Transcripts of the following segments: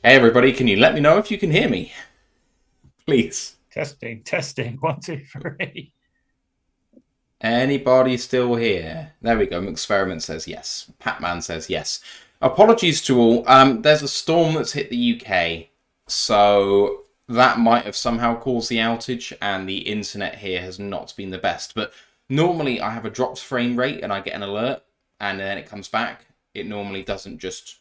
Hey everybody, can you let me know if you can hear me? Please. Testing. 1, 2, 3. Anybody still here? There we go. Experiment says yes. Patman says yes. Apologies to all. There's a storm that's hit the UK, so that might have somehow caused the outage, and the internet here has not been the best. But normally I have a dropped frame rate and I get an alert, and then it comes back. It normally doesn't just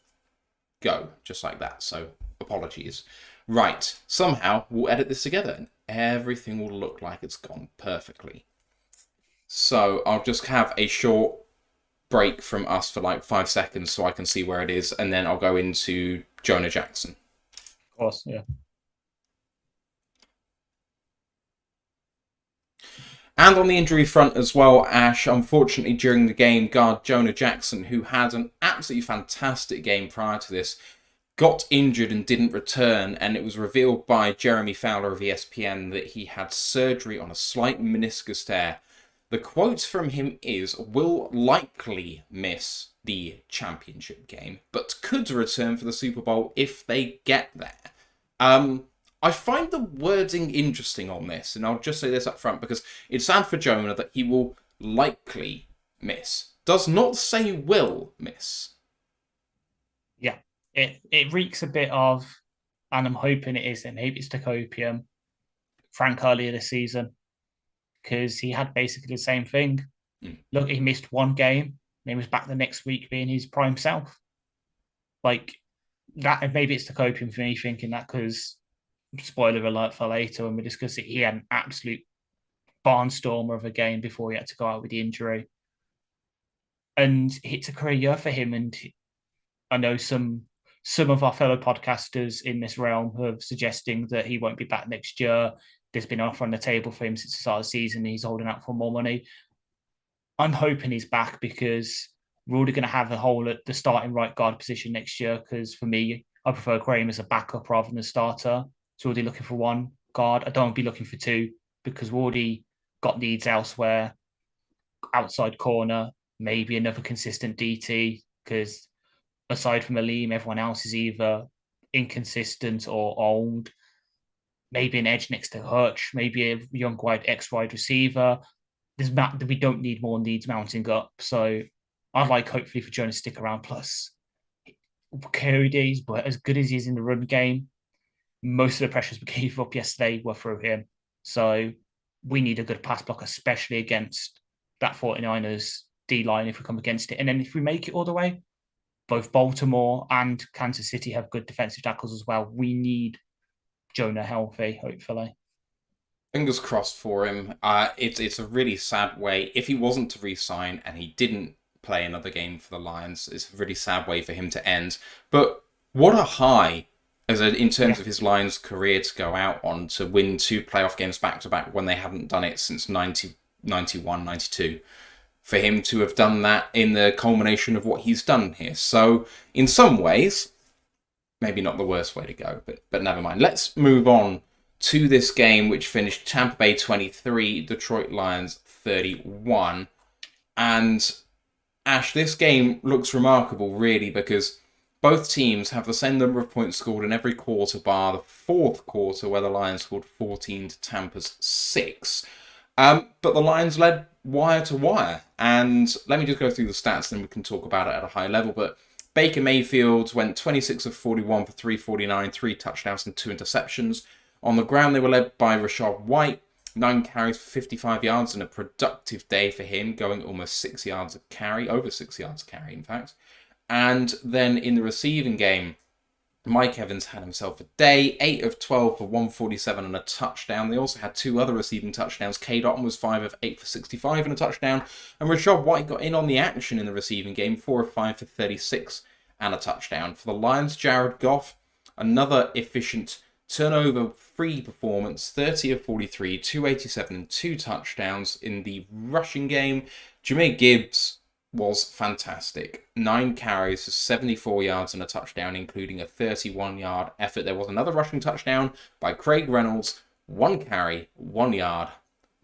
go just like that, so apologies. Right, somehow we'll edit this together and everything will look like it's gone perfectly. So I'll just have a short break from us for like 5 seconds so I can see where it is, and then I'll go into Jonah Jackson. Of course, yeah. And on the injury front as well, Ash, unfortunately during the game, guard Jonah Jackson, who had an absolutely fantastic game prior to this, got injured and didn't return, and it was revealed by Jeremy Fowler of ESPN that he had surgery on a slight meniscus tear. The quote from him is, will likely miss the championship game, but could return for the Super Bowl if they get there. I find the wording interesting on this, and I'll just say this up front because it's sad for Jonah that he will likely miss. Does not say will miss. Yeah. It reeks a bit of, and I'm hoping it isn't, maybe it's Copium, Frank earlier this season, because he had basically the same thing. Look, he missed one game, and he was back the next week being his prime self. Like that, and maybe it's Copium for me thinking that because, spoiler alert for later when we discuss it, he had an absolute barnstormer of a game before he had to go out with the injury. And it's a career year for him. And I know some of our fellow podcasters in this realm are suggesting that he won't be back next year. There's been an offer on the table for him since the start of the season. He's holding out for more money. I'm hoping he's back because we're already going to have a hole at the starting right guard position next year. Because for me, I prefer Graham as a backup rather than a starter. So already looking for one guard. I don't want to be looking for two because we've already got needs elsewhere. Outside corner, maybe another consistent DT because aside from Aleem, everyone else is either inconsistent or old. Maybe an edge next to Hutch, maybe a young wide wide receiver. We don't need more needs mounting up. So I'd like hopefully for Jonah to stick around. Plus, carry days, but as good as he is in the run game, most of the pressures we gave up yesterday were through him. So we need a good pass block, especially against that 49ers D line if we come against it. And then if we make it all the way, both Baltimore and Kansas City have good defensive tackles as well. We need Jonah healthy, hopefully. Fingers crossed for him. It's a really sad way. If he wasn't to re-sign and he didn't play another game for the Lions, it's a really sad way for him to end. But what a high in terms of his Lions career to go out on, to win 2 playoff games back to back when they hadn't done it since 90, 91, 92. For him to have done that in the culmination of what he's done here. So in some ways, maybe not the worst way to go, but never mind. Let's move on to this game, which finished Tampa Bay 23, Detroit Lions 31. And Ash, this game looks remarkable, really, because both teams have the same number of points scored in every quarter, bar the fourth quarter, where the Lions scored 14 to Tampa's 6. But the Lions led wire to wire. And let me just go through the stats, then we can talk about it at a high level. But Baker Mayfield went 26 of 41 for 349, 3 touchdowns and 2 interceptions. On the ground, they were led by Rachaad White, 9 carries for 55 yards, and a productive day for him, going almost 6 yards a carry, over 6 yards a carry, in fact. And then in the receiving game, Mike Evans had himself a day, 8 of 12 for 147 and a touchdown. They also had 2 other receiving touchdowns. Cade Otton was 5 of 8 for 65 and a touchdown. And Rachaad White got in on the action in the receiving game, 4 of 5 for 36 and a touchdown. For the Lions, Jared Goff, another efficient turnover-free performance, 30 of 43, 287 and 2 touchdowns. In the rushing game, Jahmyr Gibbs was fantastic. 9 carries for 74 yards and a touchdown, including a 31-yard effort. There was another rushing touchdown by Craig Reynolds. 1 carry, 1 yard,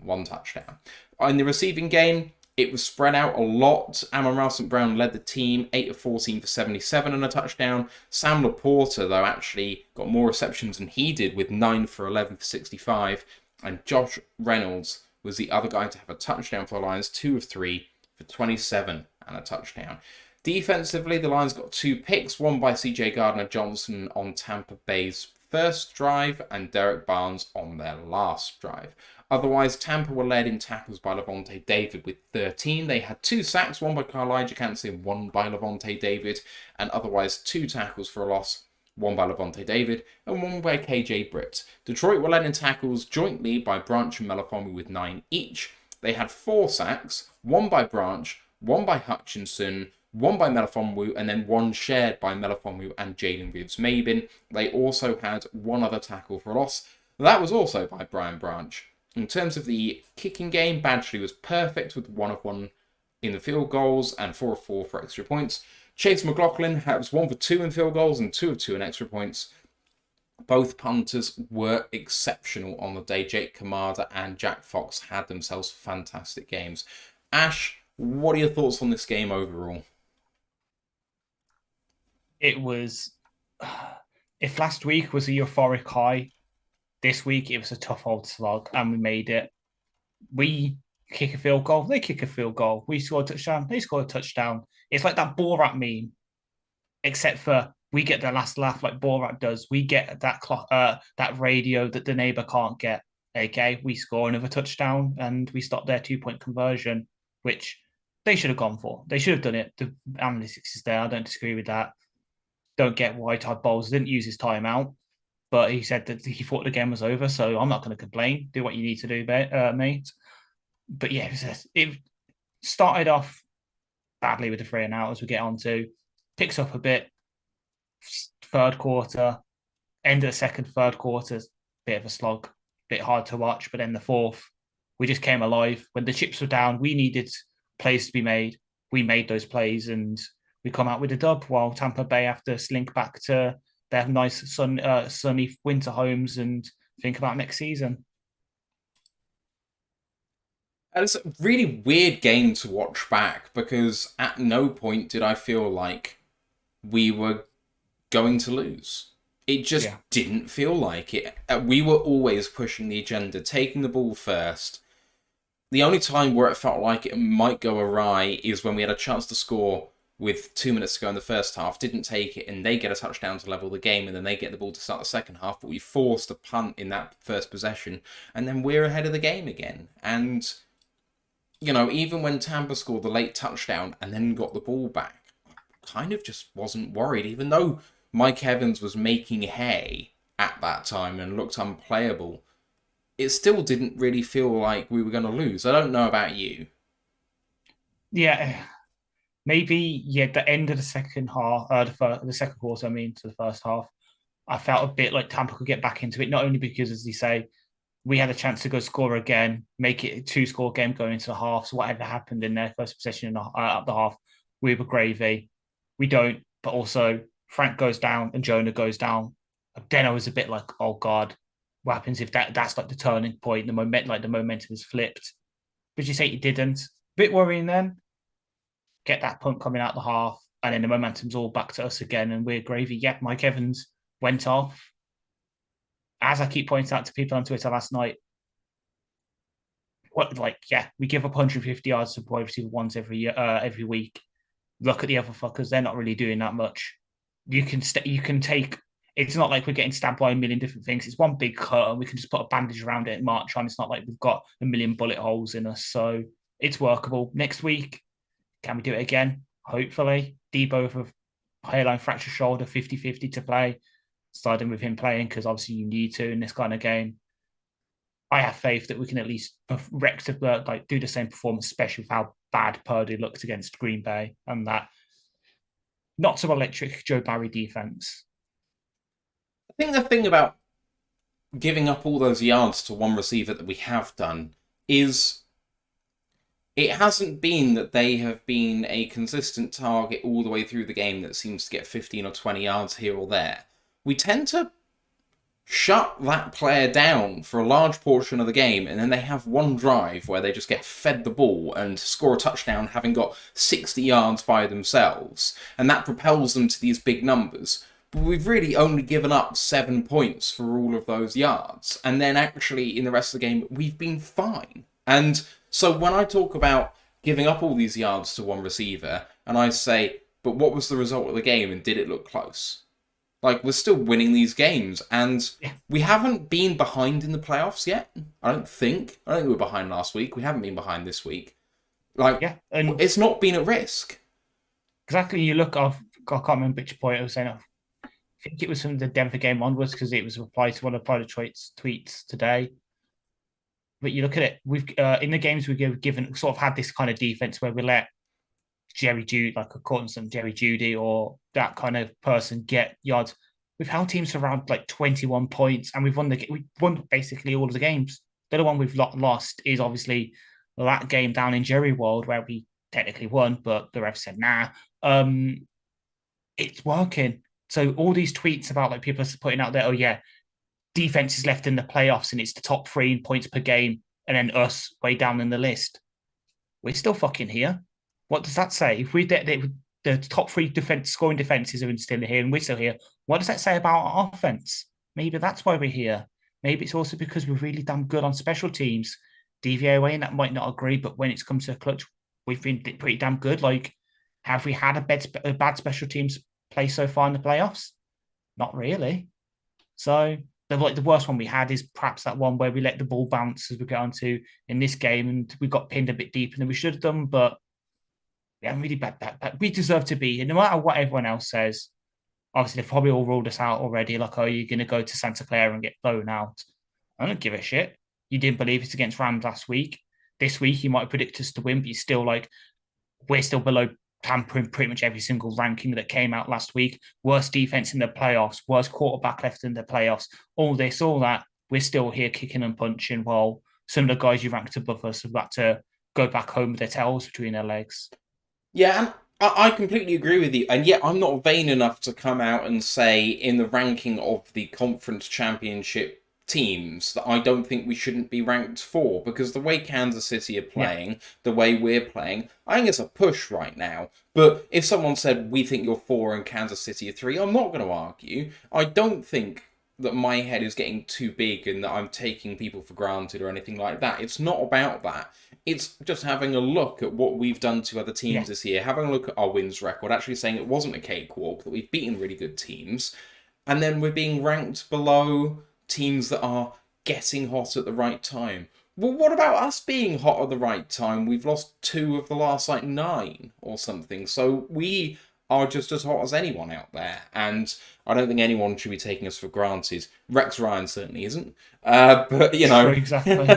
1 touchdown. In the receiving game, It was spread out a lot. Amon-Ra St. Brown led the team, 8 of 14 for 77 and a touchdown. Sam Laporta, though, actually got more receptions than he did with 9 for 11 for 65. And Josh Reynolds was the other guy to have a touchdown for the Lions, 2 of 3 for 27 and a touchdown. Defensively, the Lions got 2 picks, one by CJ Gardner-Johnson on Tampa Bay's first drive and Derek Barnes on their last drive. Otherwise, Tampa were led in tackles by Lavonte David with 13. They had 2 sacks, one by Elijah Cansey and one by Lavonte David, and otherwise 2 tackles for a loss, one by Lavonte David and one by KJ Britt. Detroit were led in tackles jointly by Branch and Melifonwu with 9 each. They had 4 sacks, one by Branch, one by Hutchinson, one by Melifonwu, and then one shared by Melifonwu and Jalen Reeves-Maybin. They also had 1 other tackle for a loss. That was also by Brian Branch. In terms of the kicking game, Badgley was perfect with 1 of 1 in the field goals and 4 of 4 for extra points. Chase McLaughlin was 1 for 2 in field goals and 2 of 2 in extra points. Both punters were exceptional on the day. Jake Kamada and Jack Fox had themselves fantastic games. Ash, what are your thoughts on this game overall? It was, if last week was a euphoric high, this week it was a tough old slog, and we made it. We kick a field goal, they kick a field goal. We score a touchdown, they score a touchdown. It's like that Borat meme, except for we get the last laugh like Borat does. We get that radio that the neighbor can't get. Okay, we score another touchdown and we stop their 2-point conversion, which they should have gone for. They should have done it. The analytics is there. I don't disagree with that. Don't get why Todd Bowles didn't use his timeout, but he said that he thought the game was over. So I'm not going to complain. Do what you need to do, mate. But yeah, it started off badly with the 3 and out as we get on to. Picks up a bit. Third quarter, end of the second, third quarter, bit of a slog, bit hard to watch. But then the fourth, we just came alive. When the chips were down, we needed plays to be made. We made those plays and we come out with a dub, while Tampa Bay have to slink back to their nice sunny winter homes and think about next season. And it's a really weird game to watch back because at no point did I feel like we were going to lose. It just didn't feel like it. We were always pushing the agenda, taking the ball first. The only time where it felt like it might go awry is when we had a chance to score with 2 minutes to go in the first half, didn't take it, and they get a touchdown to level the game, and then they get the ball to start the second half, but we forced a punt in that first possession, and then we're ahead of the game again. And, you know, even when Tampa scored the late touchdown and then got the ball back, I kind of just wasn't worried, even though Mike Evans was making hay at that time and looked unplayable. It still didn't really feel like we were going to lose. I don't know about you. Yeah, maybe, the end of the second half, the second quarter, to the first half, I felt a bit like Tampa could get back into it, not only because, as you say, we had a chance to go score again, make it a 2-score game going into the half. So whatever happened in their first possession at the half, we were gravy. We don't, but also Frank goes down and Jonah goes down. Then I was a bit like, oh God, what happens if that's like the turning point, the momentum is flipped? But you say it didn't. Bit worrying then. Get that punt coming out the half, and then the momentum's all back to us again, and we're gravy. Yeah, Mike Evans went off. As I keep pointing out to people on Twitter last night, we give up 150 yards to wide receiver ones every week. Look at the other fuckers; they're not really doing that much. You can take. It's not like we're getting stabbed by a million different things. It's one big cut, and we can just put a bandage around it and march on. It's not like we've got a million bullet holes in us, so it's workable. Next week, can we do it again? Hopefully. Debo with a hairline fracture shoulder, 50-50 to play. Starting with him playing, because obviously you need to in this kind of game. I have faith that we can at least do the same performance, especially with how bad Purdy looked against Green Bay and that not so electric Joe Barry defense. I think the thing about giving up all those yards to one receiver that we have done is it hasn't been that they have been a consistent target all the way through the game that seems to get 15 or 20 yards here or there. We tend to shut that player down for a large portion of the game, and then they have one drive where they just get fed the ball and score a touchdown having got 60 yards by themselves, and that propels them to these big numbers. But we've really only given up 7 points for all of those yards, and then actually in the rest of the game we've been fine. And so when I talk about giving up all these yards to one receiver, and I say, but what was the result of the game and did it look close? Like, we're still winning these games, and we haven't been behind in the playoffs yet. I don't think we were behind last week. We haven't been behind this week. Like, and it's not been at risk. Exactly. You look, I can't remember which point I was saying. I think it was from the Denver game onwards, because it was a reply to one of the tweets today. But you look at it, we've in the games we've given, sort of had this kind of defense where we let Jerry Judy, like a Cortison, Jerry Judy, or that kind of person get yards. We've held teams to around like 21 points, and we won basically all of the games. The other one we've lost is obviously that game down in Jerry World where we technically won, but the ref said nah. It's working. So all these tweets about like people are putting out there, oh yeah, defense is left in the playoffs and it's the top 3 in points per game, and then us way down in the list. We're still fucking here. What does that say? If the top 3 scoring defenses are still here and we're still here, what does that say about our offense? Maybe that's why we're here. Maybe it's also because we're really damn good on special teams. DVOA and that might not agree, but when it's come to a clutch, we've been pretty damn good. Like, have we had a bad special teams play so far in the playoffs? Not really. So the worst one we had is perhaps that one where we let the ball bounce as we get onto in this game, and we got pinned a bit deeper than we should have done, but we haven't really bad that. We deserve to be here, no matter what everyone else says. Obviously, they've probably all ruled us out already. Like, oh, you're going to go to Santa Clara and get blown out. I don't give a shit. You didn't believe us against Rams last week. This week, you might predict us to win, but you're still like, we're still below Tampa in pretty much every single ranking that came out last week. Worst defense in the playoffs, worst quarterback left in the playoffs, all this, all that. We're still here kicking and punching while some of the guys you ranked above us have got to go back home with their tails between their legs. Yeah, and I completely agree with you. And yet I'm not vain enough to come out and say in the ranking of the conference championship teams that I don't think we shouldn't be ranked 4, because the way Kansas City are playing, the way we're playing, I think it's a push right now. But if someone said, we think you're 4 and Kansas City are 3, I'm not going to argue. I don't think that my head is getting too big and that I'm taking people for granted or anything like that. It's not about that. It's just having a look at what we've done to other teams this year, having a look at our wins record, actually saying it wasn't a cakewalk, that we've beaten really good teams, and then we're being ranked below teams that are getting hot at the right time. Well, what about us being hot at the right time? We've lost 2 of the last 9 or something, so we are just as hot as anyone out there, and I don't think anyone should be taking us for granted. Rex Ryan certainly isn't, but you know, exactly.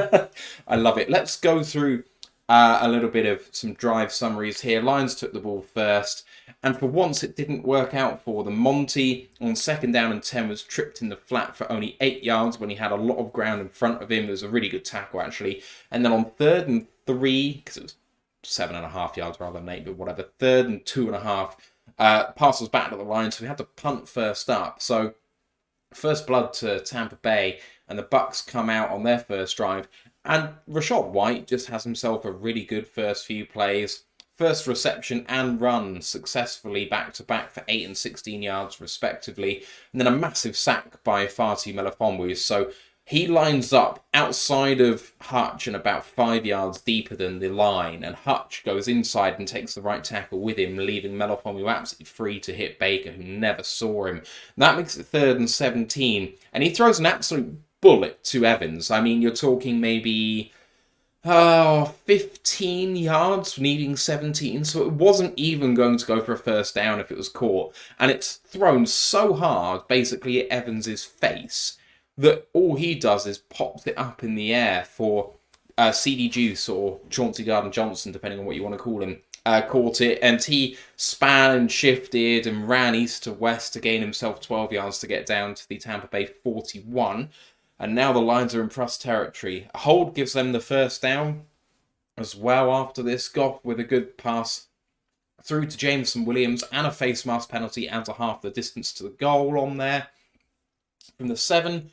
I love it. Let's go through a little bit of some drive summaries here. Lions took the ball first, and for once it didn't work out for them. Monty on 2nd down and 10 was tripped in the flat for only 8 yards when he had a lot of ground in front of him. It was a really good tackle actually, and then on 3rd and 3, because it was 7.5 yards rather than 8, but whatever. 3rd and 2.5. Parcel's back to the line, so we had to punt first up. So first blood to Tampa Bay, and the Bucs come out on their first drive, and Rachaad White just has himself a really good first few plays. First reception and run successfully back-to-back for 8 and 16 yards respectively, and then a massive sack by Fati Melifonwu. So he lines up outside of Hutch and about 5 yards deeper than the line, and Hutch goes inside and takes the right tackle with him, leaving Melifonwu absolutely free to hit Baker, who never saw him. That makes it 3rd and 17, and he throws an absolute bullet to Evans. I mean, you're talking maybe 15 yards, needing 17, so it wasn't even going to go for a first down if it was caught, and it's thrown so hard, basically at Evans' face, that all he does is pops it up in the air for CD Juice or Chauncey Garden-Johnson, depending on what you want to call him, caught it, and he span and shifted and ran east to west to gain himself 12 yards to get down to the Tampa Bay 41. And now the Lions are in plus territory. A hold gives them the first down as well after this. Goff with a good pass through to Jameson Williams and a face mask penalty adds a half the distance to the goal on there. From the 7,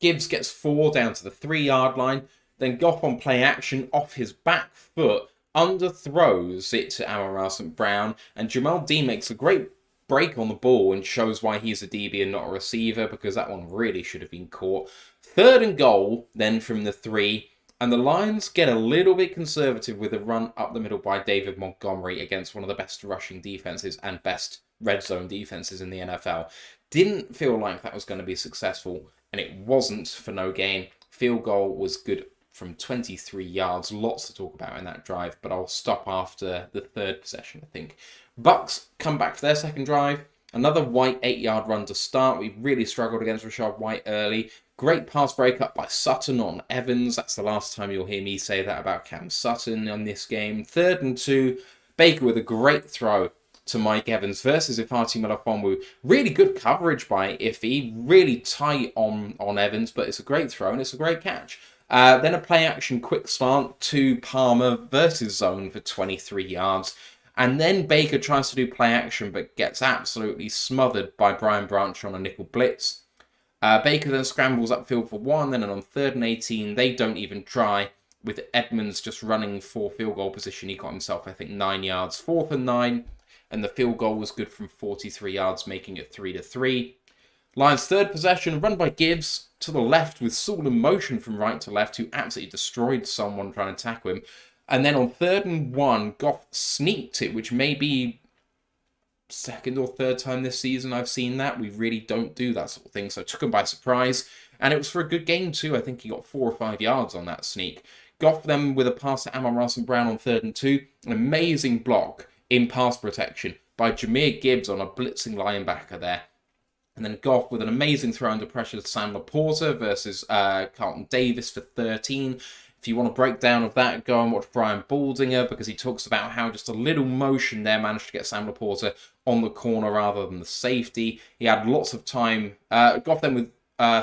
Gibbs gets 4 down to the 3-yard line. Then Goff on play action off his back foot underthrows it to Amon St. Brown, and Jamal Dean makes a great break on the ball and shows why he's a DB and not a receiver, because that one really should have been caught. 3rd and goal then from the 3, and the Lions get a little bit conservative with a run up the middle by David Montgomery against one of the best rushing defenses and best red zone defenses in the NFL. Didn't feel like that was going to be successful, and it wasn't for no gain. Field goal was good from 23 yards. Lots to talk about in that drive, but I'll stop after the 3rd possession, I think. Bucks come back for their 2nd drive. Another White 8-yard run to start. We really struggled against Rachaad White early. Great pass breakup by Sutton on Evans. That's the last time you'll hear me say that about Cam Sutton on this game. 3rd and 2. Baker with a great throw to Mike Evans versus Ifeatu Melifonwu. Really good coverage by Iffy. Really tight on Evans, but it's a great throw and it's a great catch. Then a play action quick slant to Palmer versus zone for 23 yards. And then Baker tries to do play action but gets absolutely smothered by Brian Branch on a nickel blitz. Baker then scrambles upfield for 1, then on 3rd and 18, they don't even try, with Edmonds just running for field goal position. He got himself, I think, 9 yards. 4th and 9, and the field goal was good from 43 yards, making it 3-3. Lions' 3rd possession, run by Gibbs to the left with Saul in motion from right to left, who absolutely destroyed someone trying to tackle him. And then on 3rd and 1, Goff sneaked it, which may be 2nd or 3rd time this season I've seen that. We really don't do that sort of thing, so I took him by surprise. And it was for a good gain too. I think he got 4 or 5 yards on that sneak. Goff then with a pass to Amon St. Brown on 3rd and 2. An amazing block in pass protection by Jahmyr Gibbs on a blitzing linebacker there. And then Goff with an amazing throw under pressure to Sam Laporta versus Carlton Davis for 13. If you want a breakdown of that, go and watch Brian Baldinger, because he talks about how just a little motion there managed to get Sam Laporta on the corner rather than the safety. He had lots of time. Goff then with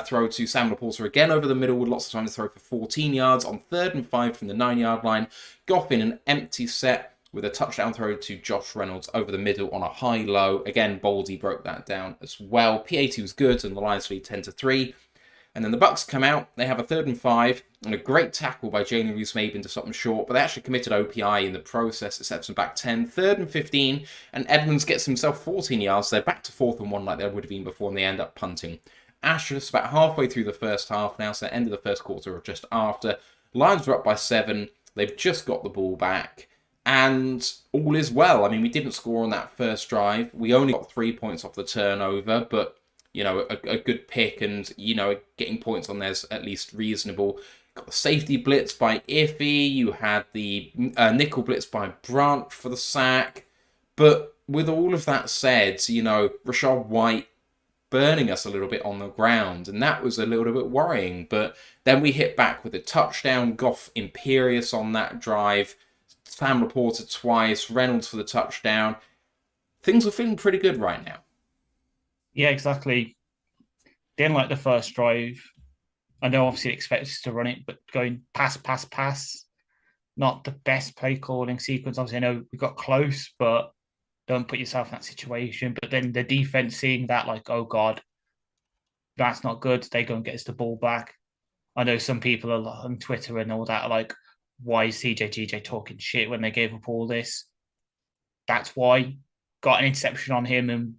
throw to Sam Laporta again over the middle with lots of time to throw for 14 yards on 3rd and 5 from the 9-yard line. Goff in an empty set with a touchdown throw to Josh Reynolds over the middle on a high-low. Again, Baldy broke that down as well. P80 was good, and the Lions lead 10-3. And then the Bucks come out. They have a 3rd and 5, and a great tackle by Jalen Reese-Maybin to stop them short, but they actually committed OPI in the process. It sets them back 10. 3rd and 15, and Edmonds gets himself 14 yards. They're back to 4th and 1 like they would have been before, and they end up punting. Ashes about halfway through the first half now, so the end of the first quarter or just after. Lions are up by 7. They've just got the ball back. And all is well. I mean, we didn't score on that first drive. We only got 3 points off the turnover, but, you know, a good pick, and, you know, getting points on there's at least reasonable. Got the safety blitz by Iffy. You had the nickel blitz by Branch for the sack. But with all of that said, you know, Rachaad White burning us a little bit on the ground, and that was a little bit worrying. But then we hit back with a touchdown. Goff imperious on that drive. Sam Laporta twice, Reynolds for the touchdown. Things are feeling pretty good right now. Yeah, exactly. Didn't like the first drive. I know obviously expected us to run it, but going pass, not the best play calling sequence. Obviously, I know we got close, but don't put yourself in that situation. But then the defense seeing that, like, oh God, that's not good. They go and get us the ball back. I know some people are on Twitter and all that are like, why is CJ talking shit when they gave up all this? That's why. Got an interception on him and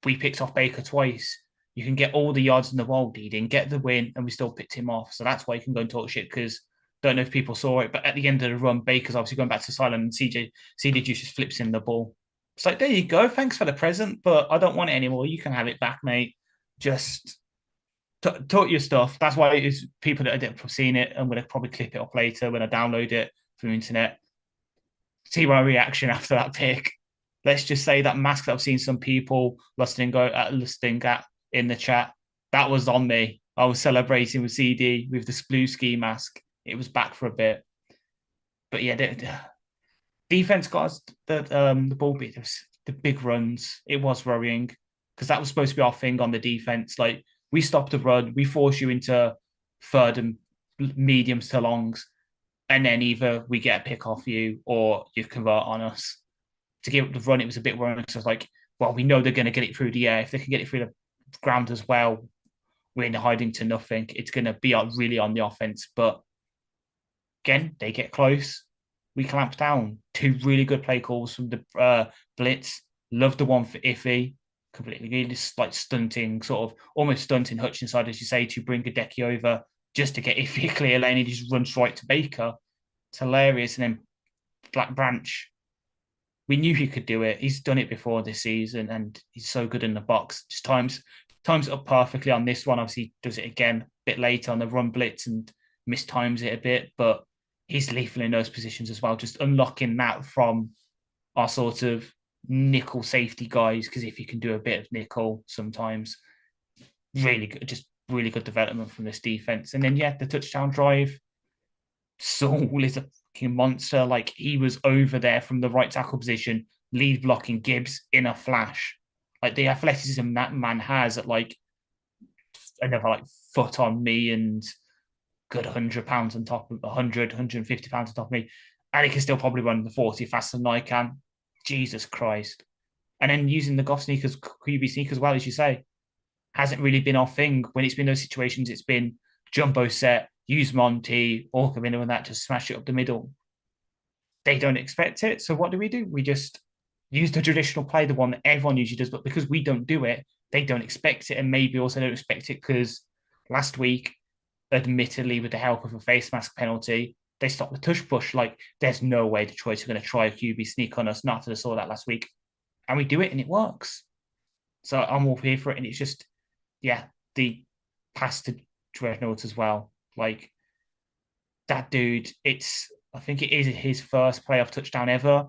we picked off Baker twice. You can get all the yards in the world, he didn't get the win, and we still picked him off. So that's why you can go and talk shit, because don't know if people saw it, but at the end of the run, Baker's obviously going back to silent, and CJ Juice just flips in the ball. It's like, there you go. Thanks for the present, but I don't want it anymore. You can have it back, mate. Just talk your stuff. That's why it's people that have seen it. I'm going to probably clip it up later when I download it from the internet. See my reaction after that pick. Let's just say that mask that I've seen some people listening at in the chat, that was on me. I was celebrating with CD with the blue ski mask. It was back for a bit. But yeah, defense got us the ball beat. The big runs. It was worrying because that was supposed to be our thing on the defense. Like, we stop the run, we force you into 3rd and mediums to longs, and then either we get a pick off you or you convert on us. To give up the run, it was a bit worrying because I was like, well, we know they're going to get it through the air. If they can get it through the ground as well, we're in hiding to nothing. It's going to be really on the offense. But again, they get close. We clamp down. Two really good play calls from the blitz. Love the one for Iffy. Completely just like stunting, sort of almost stunting Hutch inside, as you say, to bring Gadecki over just to get Iffy a clear lane. He just runs right to Baker. It's hilarious. And then Black Branch, we knew he could do it. He's done it before this season, and he's so good in the box. Just times it up perfectly on this one. Obviously, does it again a bit later on the run blitz and mistimes it a bit, but he's lethal in those positions as well. Just unlocking that from our sort of nickel safety guys, because if you can do a bit of nickel sometimes, really good, just really good development from this defense. And then the touchdown drive. Saul is a fucking monster. Like, he was over there from the right tackle position, lead blocking Gibbs in a flash. Like, the athleticism that man has at like another like foot on me and good 100 pounds on top of 150 pounds on top of me. And he can still probably run the 40 faster than I can. Jesus Christ. And then using the Goff sneakers, QB sneakers, well, as you say, hasn't really been our thing. When it's been those situations, it's been jumbo set, use Monty, or come in and that, just smash it up the middle. They don't expect it. So what do? We just use the traditional play, the one that everyone usually does, but because we don't do it, they don't expect it. And maybe also don't expect it because last week, admittedly, with the help of a face mask penalty, they stopped the tush push. Like, there's no way Detroit's going to try a QB sneak on us. Not that I saw that last week. And we do it and it works. So I'm all here for it. And it's just, the pass to Dreadnought as well. Like, that dude, I think it is his first playoff touchdown ever,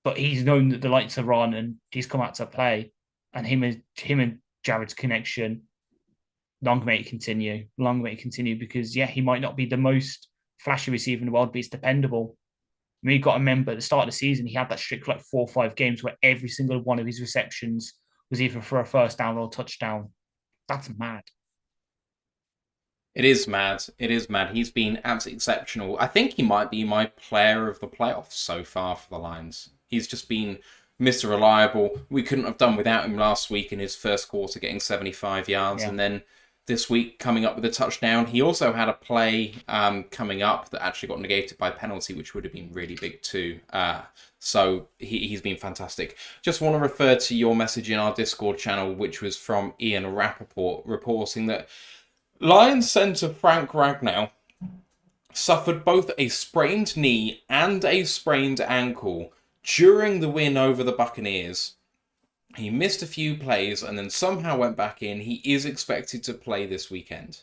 but he's known that the lights are on and he's come out to play. And him and Jared's connection, long may it continue. Long may it continue, because he might not be the most flashy receiver in the world, but he's dependable. I mean, you've got to remember at the start of the season, he had that streak for like 4 or 5 games where every single one of his receptions was either for a first down or a touchdown. That's mad. It is mad. It is mad. He's been absolutely exceptional. I think he might be my player of the playoffs so far for the Lions. He's just been Mr. Reliable. We couldn't have done without him last week in his first quarter, getting 75 yards. And then this week coming up with a touchdown. He also had a play coming up that actually got negated by penalty, which would have been really big too. So he's been fantastic. Just want to refer to your message in our Discord channel, which was from Ian Rappaport, reporting that Lions centre Frank Ragnow suffered both a sprained knee and a sprained ankle during the win over the Buccaneers. He missed a few plays and then somehow went back in. He is expected to play this weekend.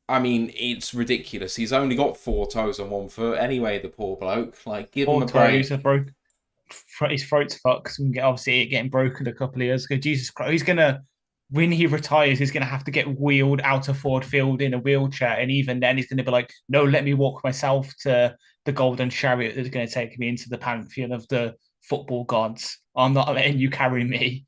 I mean, it's ridiculous. He's only got 4 toes and 1 foot anyway, the poor bloke. Like, give him a break. His throat's fucked. And obviously it getting broken a couple of years ago. Jesus Christ. He's going to, when he retires, he's going to have to get wheeled out of Ford Field in a wheelchair. And even then, he's going to be like, no, let me walk myself to the golden chariot that's going to take me into the pantheon of the football gods. I'm not letting you carry me.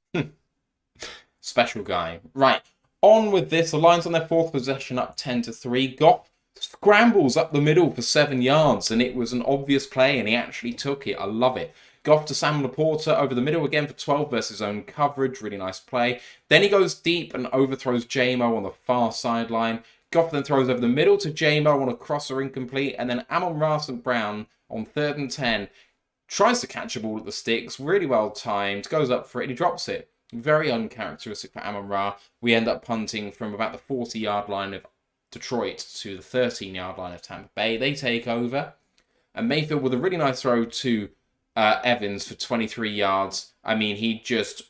Special guy. Right. On with this. The Lions on their 4th possession, up 10-3. Goff scrambles up the middle for 7 yards, and it was an obvious play, and he actually took it. I love it. Goff to Sam Laporta over the middle again for 12 versus zone coverage. Really nice play. Then he goes deep and overthrows J-Mo on the far sideline. Goff then throws over the middle to J-Mo on a crosser incomplete, and then Amon-Ra St. Brown on 3rd and 10 tries to catch a ball at the sticks, really well timed, goes up for it, and he drops it. Very uncharacteristic for Amon-Ra. We end up punting from about the 40-yard line of Detroit to the 13-yard line of Tampa Bay. They take over, and Mayfield with a really nice throw to Evans for 23 yards. I mean, he just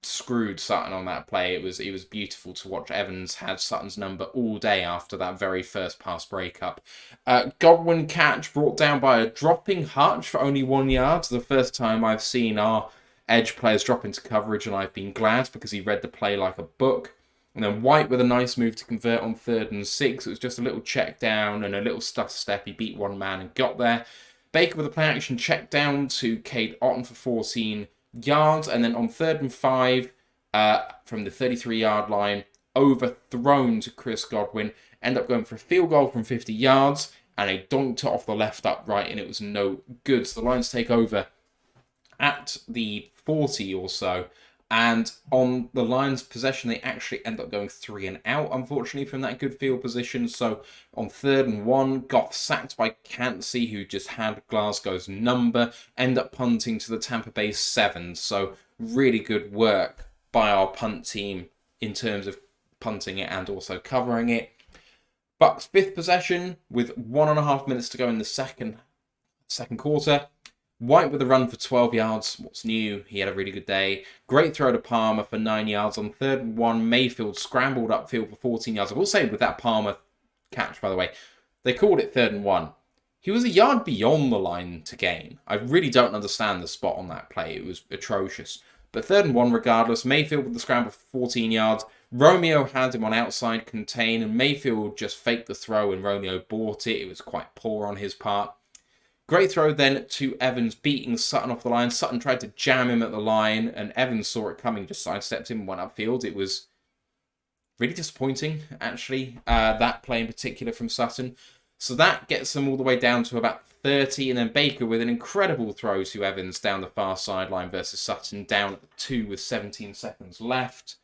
screwed Sutton on that play. It was beautiful to watch. Evans had Sutton's number all day after that very first pass breakup. Godwin catch brought down by a dropping Hutch for only 1 yard. The first time I've seen our edge players drop into coverage, and I've been glad because he read the play like a book. And then White with a nice move to convert on 3rd and 6. It was just a little check down and a little stuff step. He beat one man and got there. Baker with a play action check down to Cade Otton for 14 yards. And then on 3rd and 5 from the 33-yard line, overthrown to Chris Godwin. End up going for a field goal from 50 yards. And they donked it off the left upright, and it was no good. So the Lions take over at the 40 or so And on the Lions' possession, they actually end up going 3 and out, unfortunately, from that good field position. So on 3rd and 1, got sacked by Cansey, who just had Glasgow's number, end up punting to the Tampa Bay 7. So really good work by our punt team in terms of punting it and also covering it. Bucks' 5th possession with 1.5 minutes to go in the second quarter. White with a run for 12 yards. What's new? He had a really good day. Great throw to Palmer for 9 yards. On 3rd and 1, Mayfield scrambled upfield for 14 yards. I will say with that Palmer catch, by the way, they called it 3rd and 1. He was a yard beyond the line to gain. I really don't understand the spot on that play. It was atrocious. But 3rd and 1 regardless. Mayfield with the scramble for 14 yards. Romeo had him on outside contain, and Mayfield just faked the throw and Romeo bought it. It was quite poor on his part. Great throw then to Evans, beating Sutton off the line. Sutton tried to jam him at the line, and Evans saw it coming, just sidestepped him and went upfield. It was really disappointing, actually, that play in particular from Sutton. So that gets them all the way down to about 30, and then Baker with an incredible throw to Evans down the far sideline versus Sutton, down at 2 with 17 seconds left.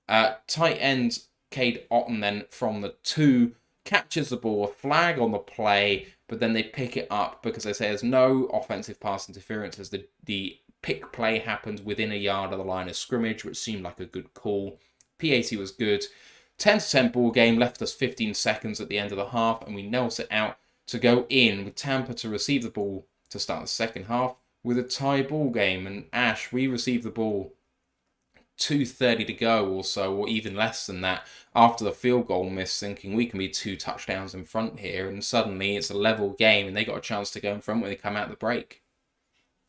Tight end Cade Otten then from the 2 catches the ball, a flag on the play, but then they pick it up because they say there's no offensive pass interference as the pick play happened within a yard of the line of scrimmage, which seemed like a good call. PAT was good. 10-10 ball game, left us 15 seconds at the end of the half, and we nails it out to go in with Tampa to receive the ball to start the second half with a tie ball game. And Ash, we received the ball 2:30 to go or so, or even less than that, after the field goal miss, thinking we can be 2 touchdowns in front here, and suddenly it's a level game and they got a chance to go in front when they come out the break.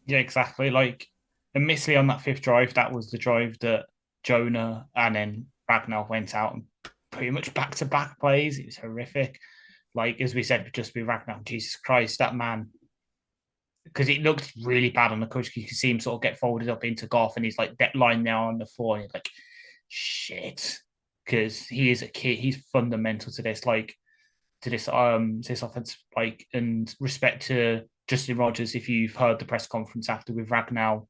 Yeah, exactly. Like, admittedly on that 5th drive, that was the drive that Jonah and then Ragnar went out and pretty much back-to-back plays. It was horrific. Like, as we said, just with Ragnar, Jesus Christ, that man, because it looked really bad on the coach. You can see him sort of get folded up into Goff, and he's like that line now on the 4, and he's like, shit, because he is a kid. He's fundamental to this, like, to this offense, like, and respect to Justin Rogers. If you've heard the press conference after with Ragnar,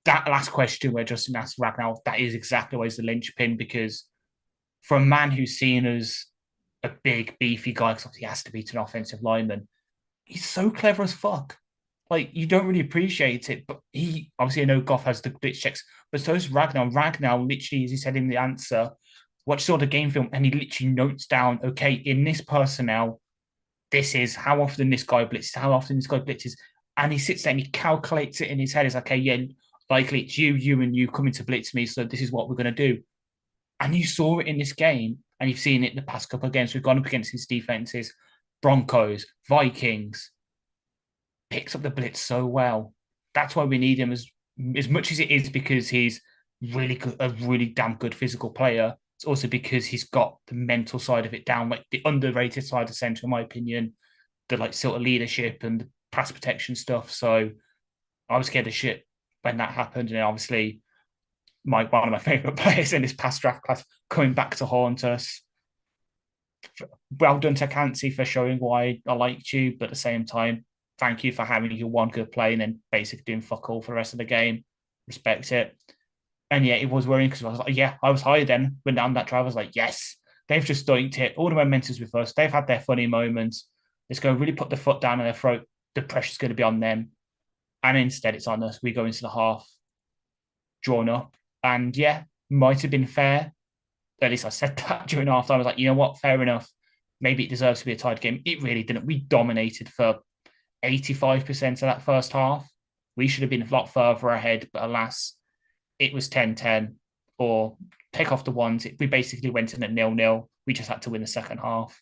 that last question where Justin asked Ragnar, that is exactly why he's the linchpin, because for a man who's seen as a big, beefy guy, because he has to be to an offensive lineman, he's so clever as fuck. Like, you don't really appreciate it, but he obviously, I know Goff has the blitz checks, but so is Ragnar. Ragnar literally, as he said in the answer, watches all the game film and he literally notes down, okay, in this personnel, this is how often this guy blitzes, how often this guy blitzes, and he sits there and he calculates it in his head. He's like, okay, yeah, likely it's you, and you coming to blitz me, so this is what we're going to do. And you saw it in this game, and you've seen it the past couple of games. We've gone up against his defenses, Broncos, Vikings, picks up the blitz so well. That's why we need him as much as it is because he's really good, a really damn good physical player. It's also because he's got the mental side of it down, like the underrated side of center, in my opinion, the like sort of leadership and the pass protection stuff. So I was scared of shit when that happened, and obviously one of my favorite players in this past draft class coming back to haunt us. Well done to Cansey for showing why I liked you, but at the same time, thank you for having your one good play and then basically doing fuck all for the rest of the game. Respect it. And yeah, it was worrying because I was like, yeah, I was high then. When down that drive, I was like, yes, they've just doinked it. All the momentum's with us. They've had their funny moments. It's going to really put the foot down on their throat. The pressure's going to be on them. And instead, it's on us. We go into the half drawn up. And yeah, might have been fair. At least I said that during halftime. I was like, you know what? Fair enough. Maybe it deserves to be a tied game. It really didn't. We dominated for 85% of that first half. We should have been a lot further ahead, but alas, it was 10-10 or take off the ones. We basically went in at 0-0. We just had to win the second half.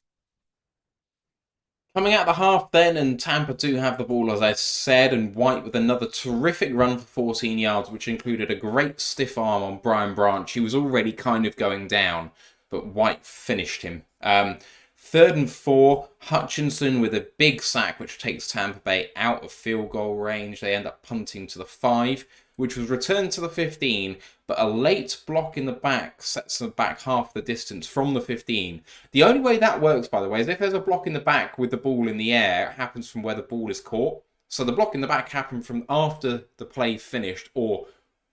Coming out the half then, and Tampa do have the ball, as I said, and White with another terrific run for 14 yards, which included a great stiff arm on Brian Branch. He was already kind of going down, but White finished him. 3rd and 4, Hutchinson with a big sack, which takes Tampa Bay out of field goal range. They end up punting to the 5, which was returned to the 15, but a late block in the back sets them back half the distance from the 15. The only way that works, by the way, is if there's a block in the back with the ball in the air, it happens from where the ball is caught. So the block in the back happened from after the play finished or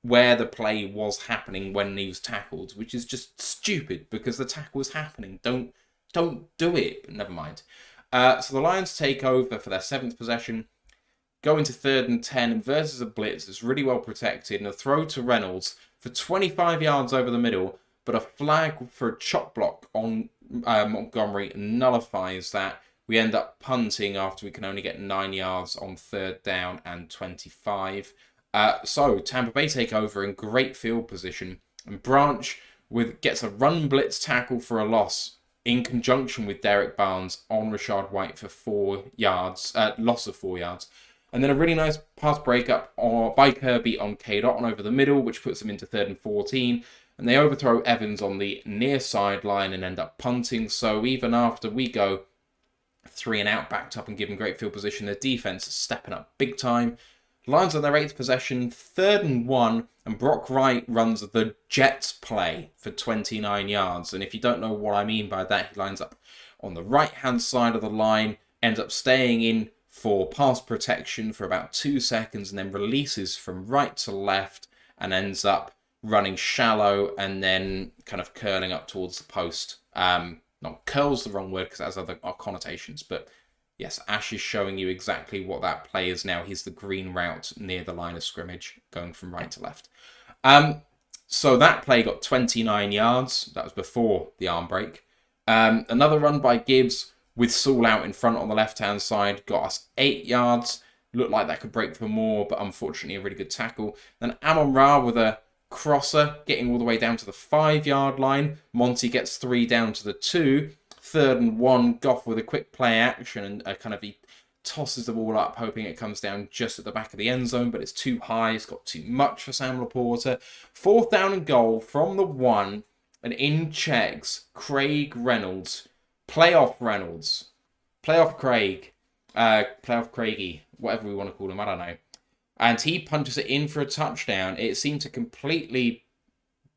where the play was happening when he was tackled, which is just stupid because the tackle was happening. Don't do it. But never mind. So the Lions take over for their 7th possession, go into 3rd and 10, and versus a blitz that's really well protected, and a throw to Reynolds for 25 yards over the middle, but a flag for a chop block on Montgomery nullifies that. We end up punting after we can only get 9 yards on 3rd down and 25. So Tampa Bay take over in great field position, and Branch gets a run blitz tackle for a loss in conjunction with Derek Barnes on Rachaad White for 4 yards, loss of 4 yards. And then a really nice pass breakup by Kirby on K-Dot over the middle, which puts them into 3rd and 14. And they overthrow Evans on the near sideline and end up punting. So even after we go 3 and out, backed up and given great field position, their defense is stepping up big time. Lions on their 8th possession, 3rd and 1, and Brock Wright runs the Jets play for 29 yards. And if you don't know what I mean by that, he lines up on the right-hand side of the line, ends up staying in for pass protection for about 2 seconds, and then releases from right to left and ends up running shallow and then kind of curling up towards the post. Not curl's the wrong word because it has other connotations, but yes, Ash is showing you exactly what that play is now. He's the green route near the line of scrimmage, going from right to left. So that play got 29 yards. That was before the arm break. Another run by Gibbs with Saul out in front on the left-hand side got us 8 yards. Looked like that could break for more, but unfortunately a really good tackle. Then Amon-Ra with a crosser getting all the way down to the 5-yard line. Monty gets 3 down to the 2. 3rd and 1, Goff with a quick play action and he tosses the ball up, hoping it comes down just at the back of the end zone, but it's too high. It's got too much for Sam Laporta. 4th down and goal from the 1, and in checks Craig Reynolds. Playoff Craig, Playoff Craigie, whatever we want to call him, I don't know. And he punches it in for a touchdown. It seemed to completely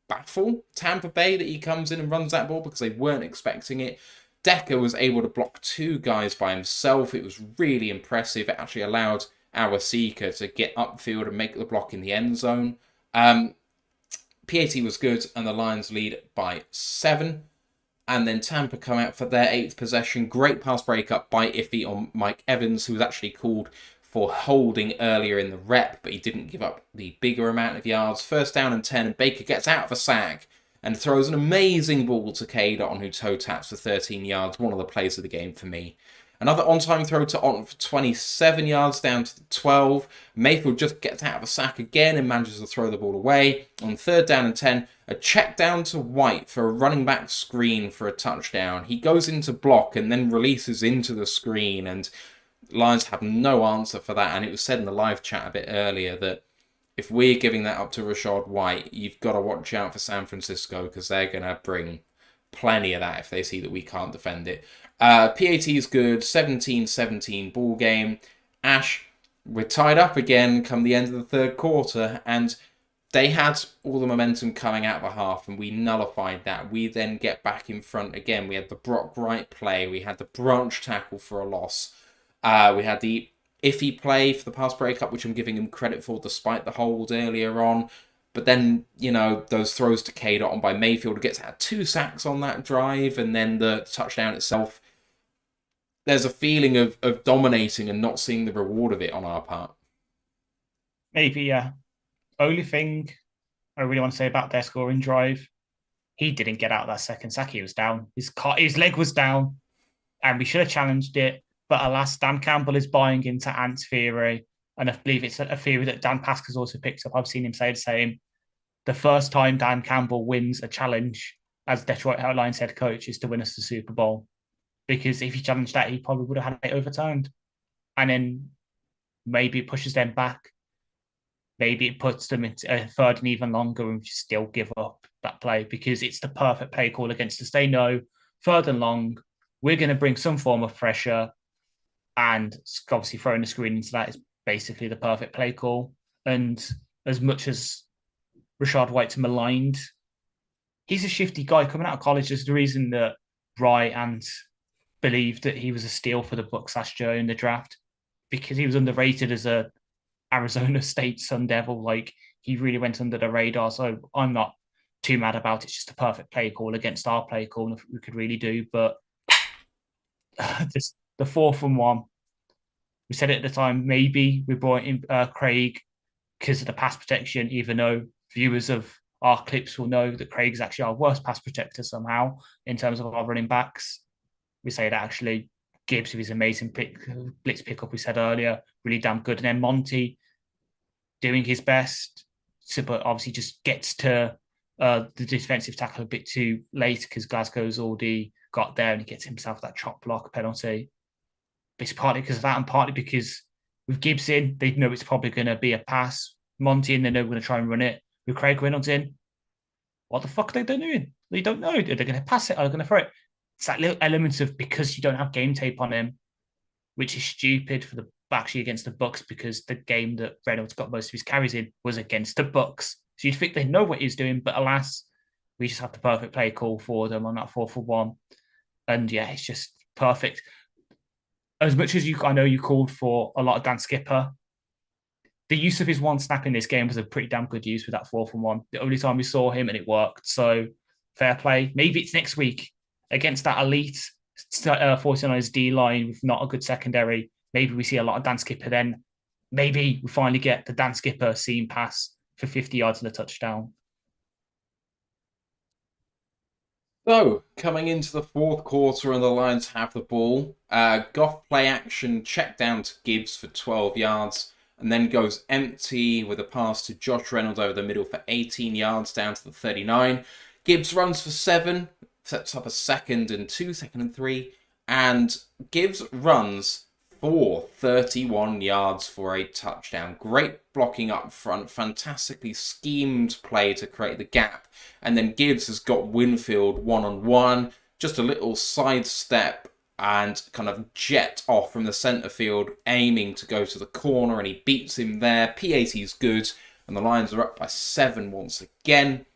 baffle Tampa Bay that he comes in and runs that ball because they weren't expecting it. Decker was able to block 2 guys by himself. It was really impressive. It actually allowed our seeker to get upfield and make the block in the end zone. PAT was good, and the Lions lead by 7. And then Tampa come out for their 8th possession. Great pass breakup by Iffy on Mike Evans, who was actually called for holding earlier in the rep, but he didn't give up the bigger amount of yards. 1st down and 10, and Baker gets out of a sack and throws an amazing ball to K-Dot, who toe taps for 13 yards. One of the plays of the game for me. Another on-time throw to Otton for 27 yards down to the 12. Mayfield just gets out of a sack again and manages to throw the ball away. On 3rd down and 10, a check down to White for a running back screen for a touchdown. He goes into block and then releases into the screen, and Lions have no answer for that. And it was said in the live chat a bit earlier that if we're giving that up to Rachaad White, you've got to watch out for San Francisco because they're going to bring plenty of that if they see that we can't defend it. PAT is good, 17-17 ball game. Ash, we're tied up again come the end of the 3rd quarter, and they had all the momentum coming out of the half, and we nullified that. We then get back in front again. We had the Brock Wright play. We had the Branch tackle for a loss. We had the Iffy play for the pass breakup, which I'm giving him credit for despite the hold earlier on. But then, those throws to K-Dot on by Mayfield, who gets out 2 sacks on that drive, and then the touchdown itself. There's a feeling of dominating and not seeing the reward of it on our part. Maybe, yeah. Only thing I really want to say about their scoring drive, he didn't get out of that 2nd sack. He was down. His leg was down, and we should have challenged it. But alas, Dan Campbell is buying into Ant's theory, and I believe it's a theory that Dan Pasca's also picked up. I've seen him say the same. The first time Dan Campbell wins a challenge as Detroit Lions head coach is to win us the Super Bowl. Because if he challenged that, he probably would have had it overturned. And then maybe it pushes them back. Maybe it puts them into a 3rd and even longer and still give up that play because it's the perfect play call against us. They know 3rd and long, we're going to bring some form of pressure, and obviously throwing the screen into that is basically the perfect play call. And as much as Rachaad White's maligned, he's a shifty guy coming out of college. There's the reason that Rye and believed that he was a steal for the Bucs last year in the draft because he was underrated as a Arizona State Sun Devil. Like, he really went under the radar. So I'm not too mad about it. It's just a perfect play call against our play call, and we could really do. But just the 4th and 1, we said it at the time. Maybe we brought in Craig because of the pass protection, even though viewers of our clips will know that Craig's actually our worst pass protector somehow in terms of our running backs. We say that actually Gibbs with his amazing blitz pickup we said earlier, really damn good. And then Monty doing his best, but obviously just gets to the defensive tackle a bit too late because Glasgow's already got there and he gets himself that chop block penalty. But it's partly because of that and partly because with Gibbs in, they know it's probably going to be a pass. Monty in, they know we're going to try and run it. With Craig Reynolds in, what the fuck are they doing? They don't know. Are they going to pass it? Are they going to throw it? It's that little element of because you don't have game tape on him, which is stupid for the actually against the Bucks because the game that Reynolds got most of his carries in was against the Bucks. So you'd think they know what he's doing, but alas, we just have the perfect play call for them on that 4-for-1. And yeah, it's just perfect. As much as I know you called for a lot of Dan Skipper, the use of his one snap in this game was a pretty damn good use with that 4-for-1. The only time we saw him and it worked. So fair play. Maybe it's next week against that elite 49ers D line with not a good secondary. Maybe we see a lot of Dan Skipper then. Maybe we finally get the Dan Skipper seam pass for 50 yards and a touchdown. So, coming into the fourth quarter and the Lions have the ball, Goff play action, check down to Gibbs for 12 yards, and then goes empty with a pass to Josh Reynolds over the middle for 18 yards down to the 39. Gibbs runs for 7, sets up a 2nd and 2, 2nd and 3, and Gibbs runs for 31 yards for a touchdown. Great blocking up front, fantastically schemed play to create the gap. And then Gibbs has got Winfield one-on-one, just a little sidestep and kind of jet off from the centre field, aiming to go to the corner, and he beats him there. PAT's good, and the Lions are up by 7 once again.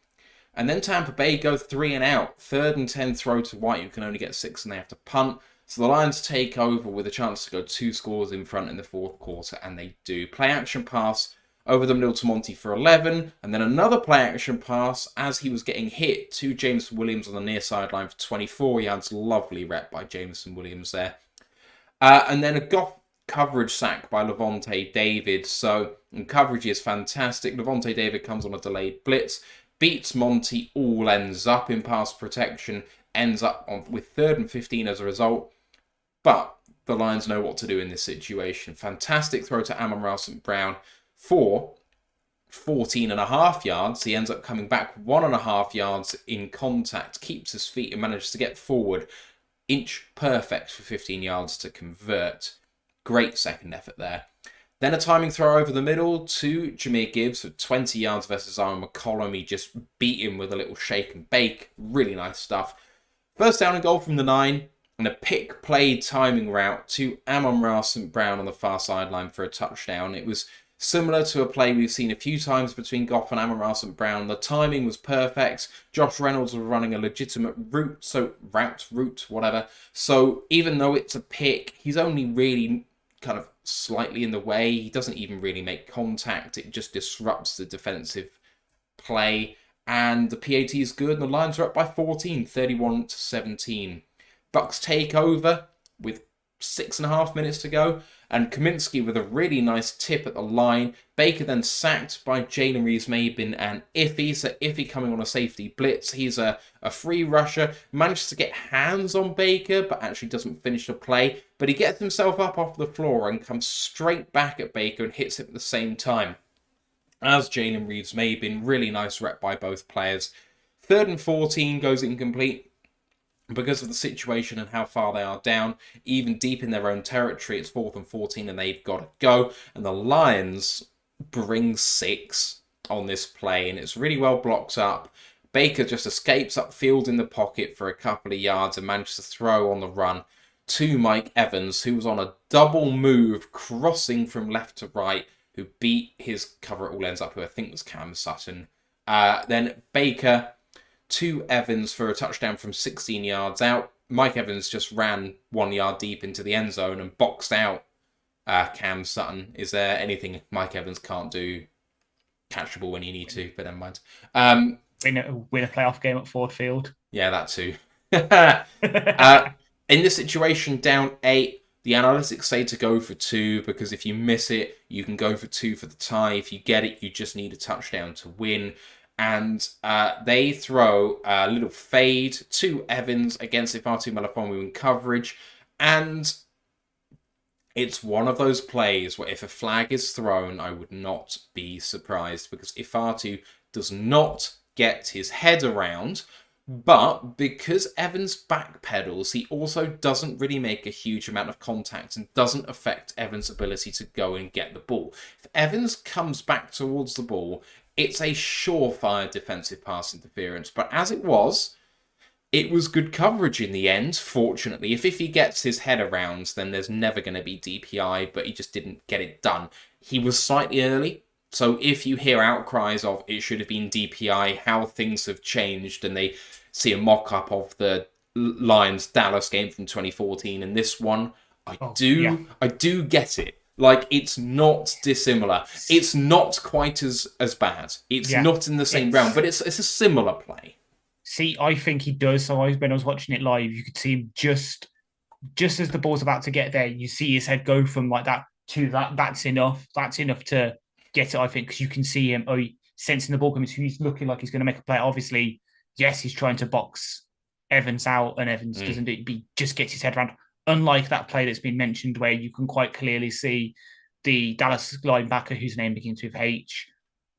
And then Tampa Bay go 3 and out. 3rd and 10 throw to White, who can only get 6 and they have to punt. So the Lions take over with a chance to go 2 scores in front in the fourth quarter, and they do. Play action pass over the middle to Monty for 11, and then another play action pass as he was getting hit to Jameson Williams on the near sideline for 24 yards. Lovely rep by Jameson Williams there. And then a Goff coverage sack by Levante David. So coverage is fantastic. Levante David comes on a delayed blitz, beats Monty, all ends up in pass protection, ends up with 3rd and 15 as a result. But the Lions know what to do in this situation. Fantastic throw to Amon-Ra St. Brown for 14.5 yards. He ends up coming back 1.5 yards in contact, keeps his feet and manages to get forward. Inch perfect for 15 yards to convert. Great second effort there. Then a timing throw over the middle to Jahmyr Gibbs for 20 yards versus Aaron McCollum. He just beat him with a little shake and bake. Really nice stuff. First down and goal from the 9. And a pick play timing route to Amon-Ra St. Brown on the far sideline for a touchdown. It was similar to a play we've seen a few times between Goff and Amon-Ra St. Brown. The timing was perfect. Josh Reynolds was running a legitimate route, whatever. So even though it's a pick, he's only really kind of slightly in the way. He doesn't even really make contact. It just disrupts the defensive play. And the PAT is good, and the Lions are up by 14, 31-17. Bucks take over with 6.5 minutes to go, and Kaminsky with a really nice tip at the line. Baker then sacked by Jalen Reeves-Maybin and Iffy. So Iffy coming on a safety blitz. He's a free rusher, manages to get hands on Baker, but actually doesn't finish the play. But he gets himself up off the floor and comes straight back at Baker and hits him at the same time as Jalen Reeves-Maybin. Really nice rep by both players. 3rd and 14 goes incomplete. Because of the situation and how far they are down, even deep in their own territory, it's 4th and 14 and they've got to go. And the Lions bring 6 on this play, and it's really well blocked up. Baker just escapes upfield in the pocket for a couple of yards and manages to throw on the run to Mike Evans, who was on a double move, crossing from left to right, who beat his cover. It all ends up who I think was Cam Sutton. Then Baker to Evans for a touchdown from 16 yards out. Mike Evans just ran 1 yard deep into the end zone and boxed out Cam Sutton. Is there anything Mike Evans can't do catch the ball when you need to, but never mind. Win a playoff game at Ford Field. Yeah, that too. In this situation, down 8, the analytics say to go for 2 because if you miss it, you can go for 2 for the tie. If you get it, you just need a touchdown to win. And they throw a little fade to Evans against Ifeatu Melifonwu in coverage. And it's one of those plays where if a flag is thrown, I would not be surprised because Ifeatu does not get his head around. But because Evans backpedals, he also doesn't really make a huge amount of contact and doesn't affect Evans' ability to go and get the ball. If Evans comes back towards the ball, it's a surefire defensive pass interference. But as it was good coverage in the end, fortunately. If he gets his head around, then there's never going to be DPI, but he just didn't get it done. He was slightly early. So if you hear outcries of it should have been DPI, how things have changed, and they see a mock-up of the Lions-Dallas game from 2014 and this one, I do get it. Like, it's not dissimilar. It's not quite as bad. It's not in the same realm, but it's a similar play. See, I think he does. So when I was watching it live, you could see him just as the ball's about to get there, you see his head go from like that to that. That's enough. That's enough to get it, I think, because you can see him sensing the ball coming. So he's looking like he's going to make a play. Obviously, yes, he's trying to box Evans out, and Evans doesn't do it. He just gets his head around. Unlike that play that's been mentioned, where you can quite clearly see the Dallas linebacker, whose name begins with H,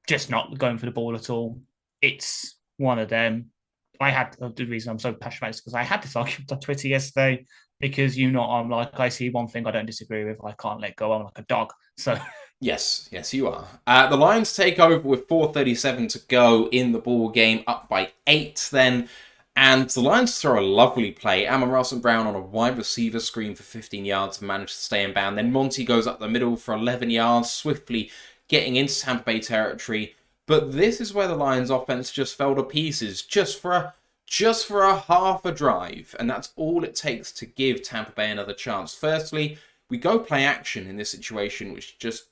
just not going for the ball at all. It's one of them. The reason I'm so passionate about this because I had this argument on Twitter yesterday because I'm like, I see one thing I don't disagree with. I can't let go. I'm like a dog. So Yes, you are. The Lions take over with 4:37 to go in the ball game, up by 8 then. And the Lions throw a lovely play. Amon-Ra St. Brown on a wide receiver screen for 15 yards and managed to stay in bound. Then Monty goes up the middle for 11 yards, swiftly getting into Tampa Bay territory. But this is where the Lions offense just fell to pieces, just for a half a drive. And that's all it takes to give Tampa Bay another chance. Firstly, we go play action in this situation, which just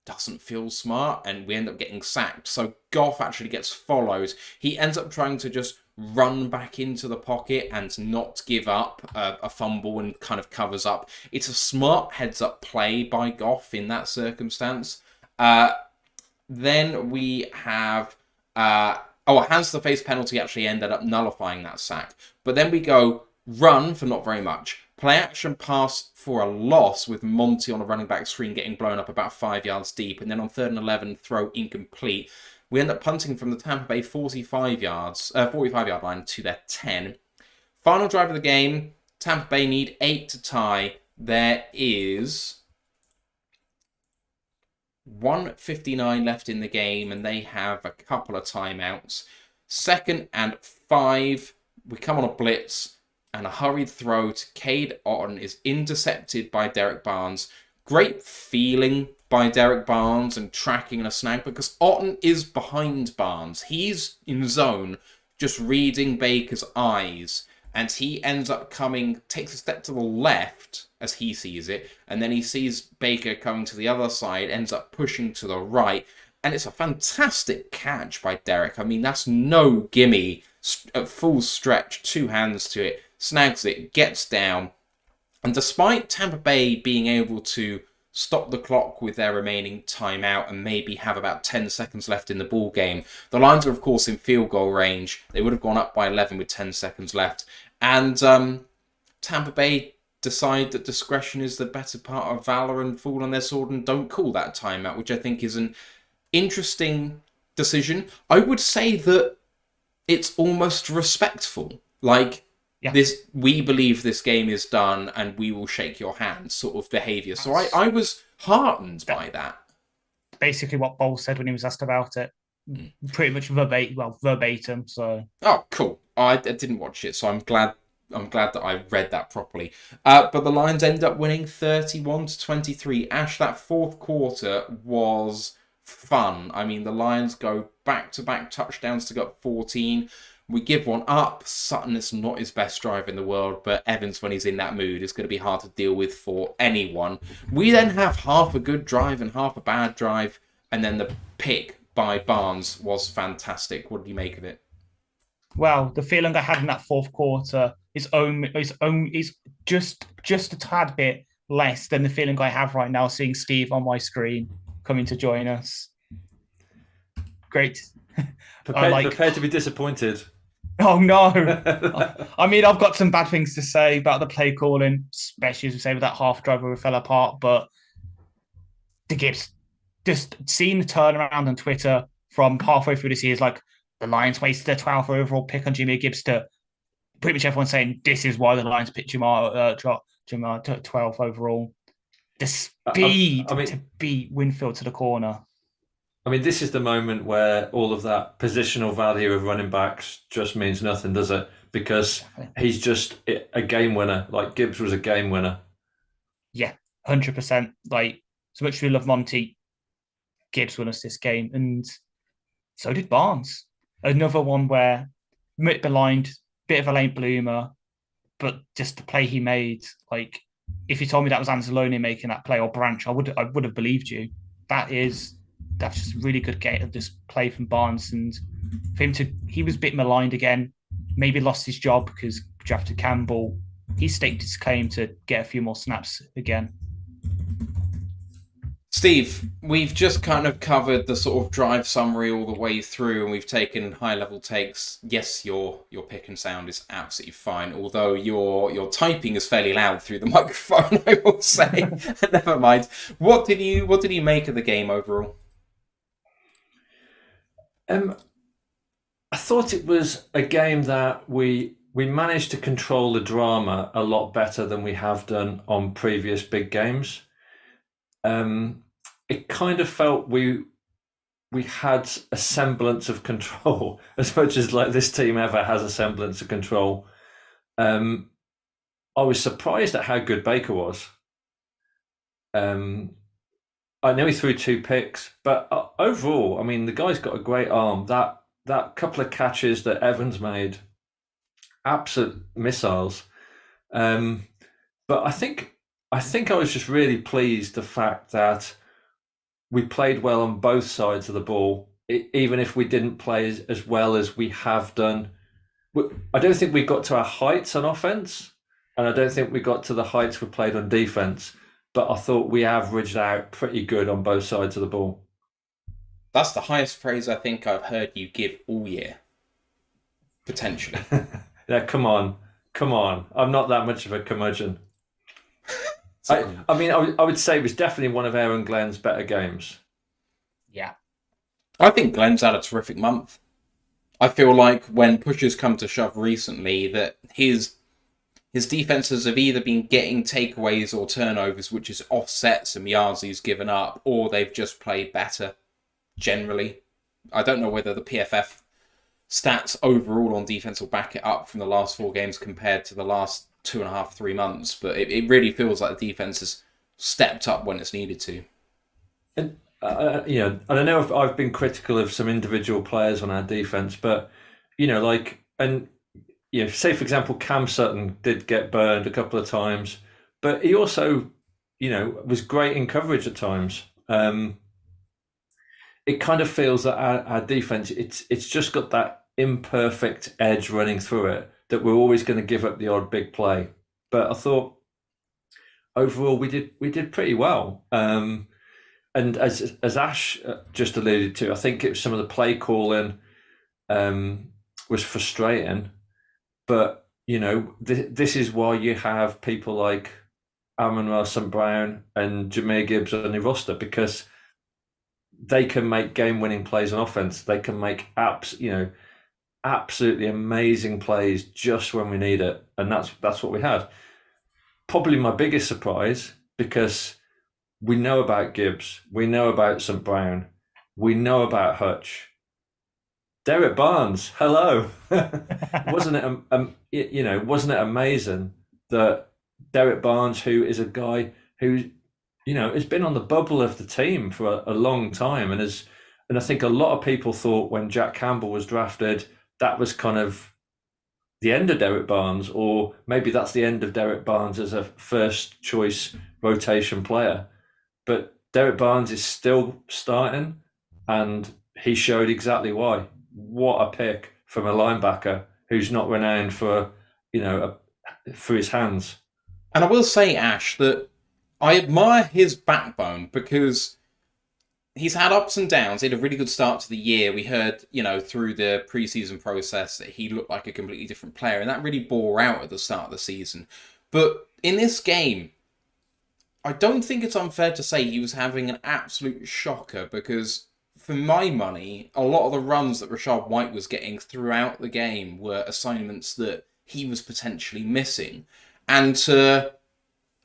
doesn't feel smart, and we end up getting sacked. So Goff actually gets followed. He ends up trying to just run back into the pocket and not give up a fumble and kind of covers up. It's a smart heads-up play by Goff in that circumstance. Then we have... a hands-to-the-face penalty actually ended up nullifying that sack. But then we go run for not very much. Play action pass for a loss with Monty on a running back screen getting blown up about 5 yards deep. And then on 3rd and 11, throw incomplete. We end up punting from the Tampa Bay 45-yard line to their 10. Final drive of the game. Tampa Bay need 8 to tie. There is 1:59 left in the game, and they have a couple of timeouts. 2nd and 5. We come on a blitz. And a hurried throw to Cade Otton is intercepted by Derek Barnes. Great feeling by Derek Barnes and tracking in a snag because Otton is behind Barnes. He's in zone, just reading Baker's eyes. And he ends up takes a step to the left as he sees it. And then he sees Baker coming to the other side, ends up pushing to the right. And it's a fantastic catch by Derek. I mean, that's no gimme. At full stretch, 2 hands to it. Snags it, gets down, and despite Tampa Bay being able to stop the clock with their remaining timeout and maybe have about 10 seconds left in the ball game, the Lions are of course in field goal range. They would have gone up by 11 with 10 seconds left, and Tampa Bay decide that discretion is the better part of valor and fall on their sword and don't call that timeout, which I think is an interesting decision. I would say that it's almost respectful, like. Yeah. We believe this game is done and we will shake your hand sort of behaviour. So I was heartened by that. Basically what Bowles said when he was asked about it. Pretty much verbatim. So. Oh, cool. I didn't watch it, so I'm glad that I read that properly. But the Lions end up winning 31-23. Ash, that 4th quarter was fun. I mean, the Lions go back-to-back touchdowns to get 14. We give one up. Sutton is not his best driver in the world, but Evans, when he's in that mood, is going to be hard to deal with for anyone. We then have half a good drive and half a bad drive, and then the pick by Barnes was fantastic. What did you make of it? Well, the feeling I had in that fourth quarter is just a tad bit less than the feeling I have right now seeing Steve on my screen coming to join us. Great. Prepared to be disappointed. Oh no. I mean, I've got some bad things to say about the play calling, especially as we say with that half drive where we fell apart. But the Gibbs, just seeing the turnaround on Twitter from halfway through this year is like the Lions wasted a 12th overall pick on Jimmy Gibbs to pretty much everyone saying this is why the Lions picked Jamar 12th overall. The speed to beat Winfield to the corner. I mean, this is the moment where all of that positional value of running backs just means nothing, does it? Because he's just a game winner. Like Gibbs was a game winner. Yeah, 100%. Like, so much as we love Monty, Gibbs won us this game. And so did Barnes. Another one where maligned, bit of a late bloomer, but just the play he made, like, if you told me that was Anzalone making that play or Branch, I would have believed you. That's just a really good game of this play from Barnes. And for him he was a bit maligned again, maybe lost his job because drafted Campbell. He staked his claim to get a few more snaps again. Steve, we've just kind of covered the sort of drive summary all the way through, and we've taken high-level takes. Yes, your pick and sound is absolutely fine, although your typing is fairly loud through the microphone, I will say. Never mind. What did you make of the game overall? I thought it was a game that we managed to control the drama a lot better than we have done on previous big games. It kind of felt we had a semblance of control, as much as like this team ever has a semblance of control. I was surprised at how good Baker was. I know he threw 2 picks, but overall, I mean, the guy's got a great arm. That couple of catches that Evans made, absolute missiles. But I think I was just really pleased the fact that we played well on both sides of the ball, even if we didn't play as well as we have done. I don't think we got to our heights on offense, and I don't think we got to the heights we played on defense. But I thought we averaged out pretty good on both sides of the ball. That's the highest praise I think I've heard you give all year. Potentially. Yeah, come on. I'm not that much of a curmudgeon. I would say it was definitely one of Aaron Glenn's better games. Yeah. I think Glenn's had a terrific month. I feel like when pushes come to shove recently, that his defenses have either been getting takeaways or turnovers, which has offset some yards he's given up, or they've just played better, generally. I don't know whether the PFF stats overall on defense will back it up from the last 4 games compared to the last 2.5, 3 months, but it really feels like the defense has stepped up when it's needed to. And, and I know I've been critical of some individual players on our defense, but, say, for example, Cam Sutton did get burned a couple of times, but he also, was great in coverage at times. It kind of feels that our defense, it's just got that imperfect edge running through it that we're always going to give up the odd big play. But I thought overall we did pretty well. And as Ash just alluded to, I think it was some of the play calling was frustrating. But, this is why you have people like Amon-Ra St. Brown and Jahmyr Gibbs on your roster, because they can make game-winning plays on offense. They can make absolutely amazing plays just when we need it. And that's what we had. Probably my biggest surprise, because we know about Gibbs, we know about St. Brown, we know about Hutch. Derek Barnes, hello. Wasn't it amazing that Derek Barnes, who is a guy who, has been on the bubble of the team for a long time, and I think a lot of people thought when Jack Campbell was drafted, that was kind of the end of Derek Barnes, or maybe that's the end of Derek Barnes as a first choice rotation player. But Derek Barnes is still starting, and he showed exactly why. What a pick from a linebacker who's not renowned for, for his hands. And I will say, Ash, that I admire his backbone because he's had ups and downs. He had a really good start to the year. We heard, through the preseason process that he looked like a completely different player, and that really bore out at the start of the season. But in this game, I don't think it's unfair to say he was having an absolute shocker because, for my money, a lot of the runs that Rachaad White was getting throughout the game were assignments that he was potentially missing. And to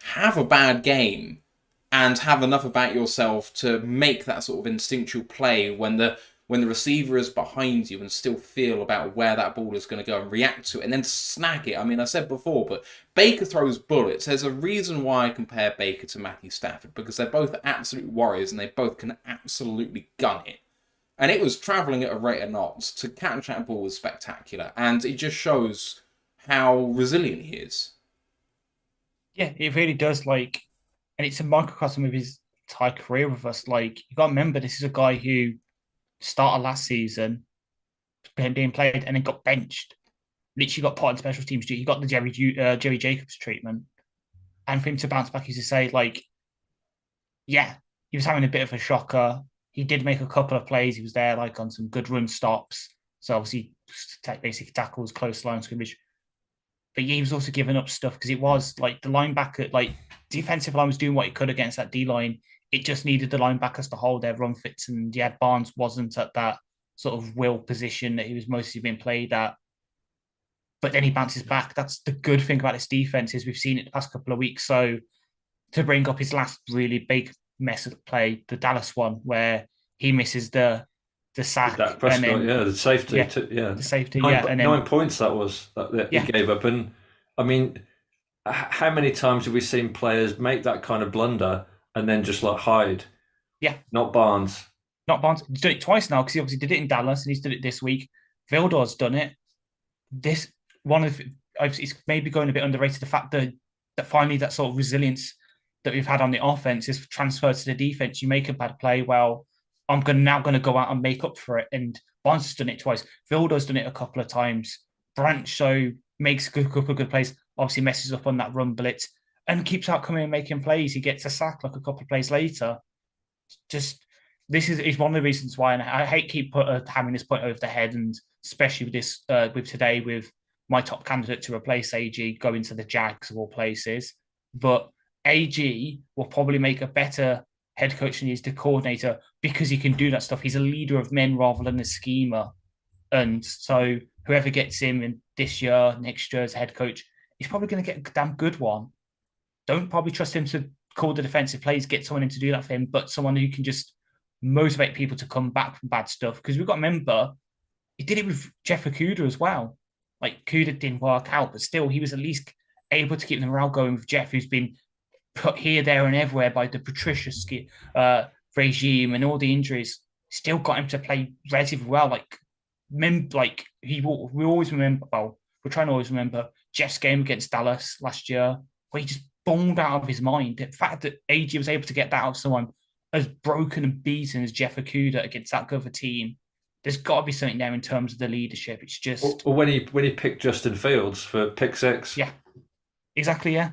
have a bad game and have enough about yourself to make that sort of instinctual play when the receiver is behind you and still feel about where that ball is going to go and react to it and then snag it. I mean, I said before, but Baker throws bullets. There's a reason why I compare Baker to Matthew Stafford, because they're both absolute warriors and they both can absolutely gun it. And it was travelling at a rate of knots. To catch that ball was spectacular, and it just shows how resilient he is. Yeah, it really does. And it's a microcosm of his entire career with us. You got to remember, this is a guy who started last season, being played, and then got benched. Literally got put on special teams duty. He got the Jerry Jacobs treatment, and for him to bounce back, as you say, yeah, he was having a bit of a shocker. He did make a couple of plays. He was there on some good run stops. So obviously, basically tackles, close line scrimmage. But yeah, he was also giving up stuff because it was the linebacker, defensive line was doing what he could against that D line. It just needed the linebackers to hold their run fits, and yeah, Barnes wasn't at that sort of will position that he was mostly being played at. But then he bounces back. That's the good thing about this defense, is we've seen it the past couple of weeks. So to bring up his last really big mess of play, the Dallas one, where he misses the sack, Dak Prescott, and then, the safety, the safety, nine, and then 9 points that he gave up. And I mean, how many times have we seen players make that kind of blunder and then just hide? Yeah, not Barnes. He's done it twice now, because he obviously did it in Dallas and he's done it this week. Vildor's done it. This one of it's maybe going a bit underrated. The fact that finally that sort of resilience that we've had on the offense is transferred to the defense. You make a bad play, well, I'm now going to go out and make up for it. And Barnes has done it twice. Vildor's done it a couple of times. Branch makes a couple of good plays. Obviously messes up on that run blitz and keeps out coming and making plays. He gets a sack a couple of plays later. Just this is one of the reasons why, and I hate keep hammering this point over the head, and especially with this with today with my top candidate to replace AG going to the Jags of all places. But AG will probably make a better head coach than he is the coordinator, because he can do that stuff. He's a leader of men rather than a schemer. And so whoever gets him in this year, next year as head coach, he's probably going to get a damn good one. Don't probably trust him to call the defensive plays, get someone in to do that for him, but someone who can just motivate people to come back from bad stuff. Because we've got to remember, he did it with Jeff Okudah as well. Kuda didn't work out, but still he was at least able to keep the morale going with Jeff, who's been put here, there, and everywhere by the Patricia regime and all the injuries. Still got him to play relatively well. We always remember. Well, we're trying to always remember Jeff's game against Dallas last year, where he just bombed out of his mind. The fact that AG was able to get that out of someone as broken and beaten as Jeff Okudah against that good of a team, there's got to be something there in terms of the leadership. It's just, or when he picked Justin Fields for pick 6. Yeah, exactly. Yeah,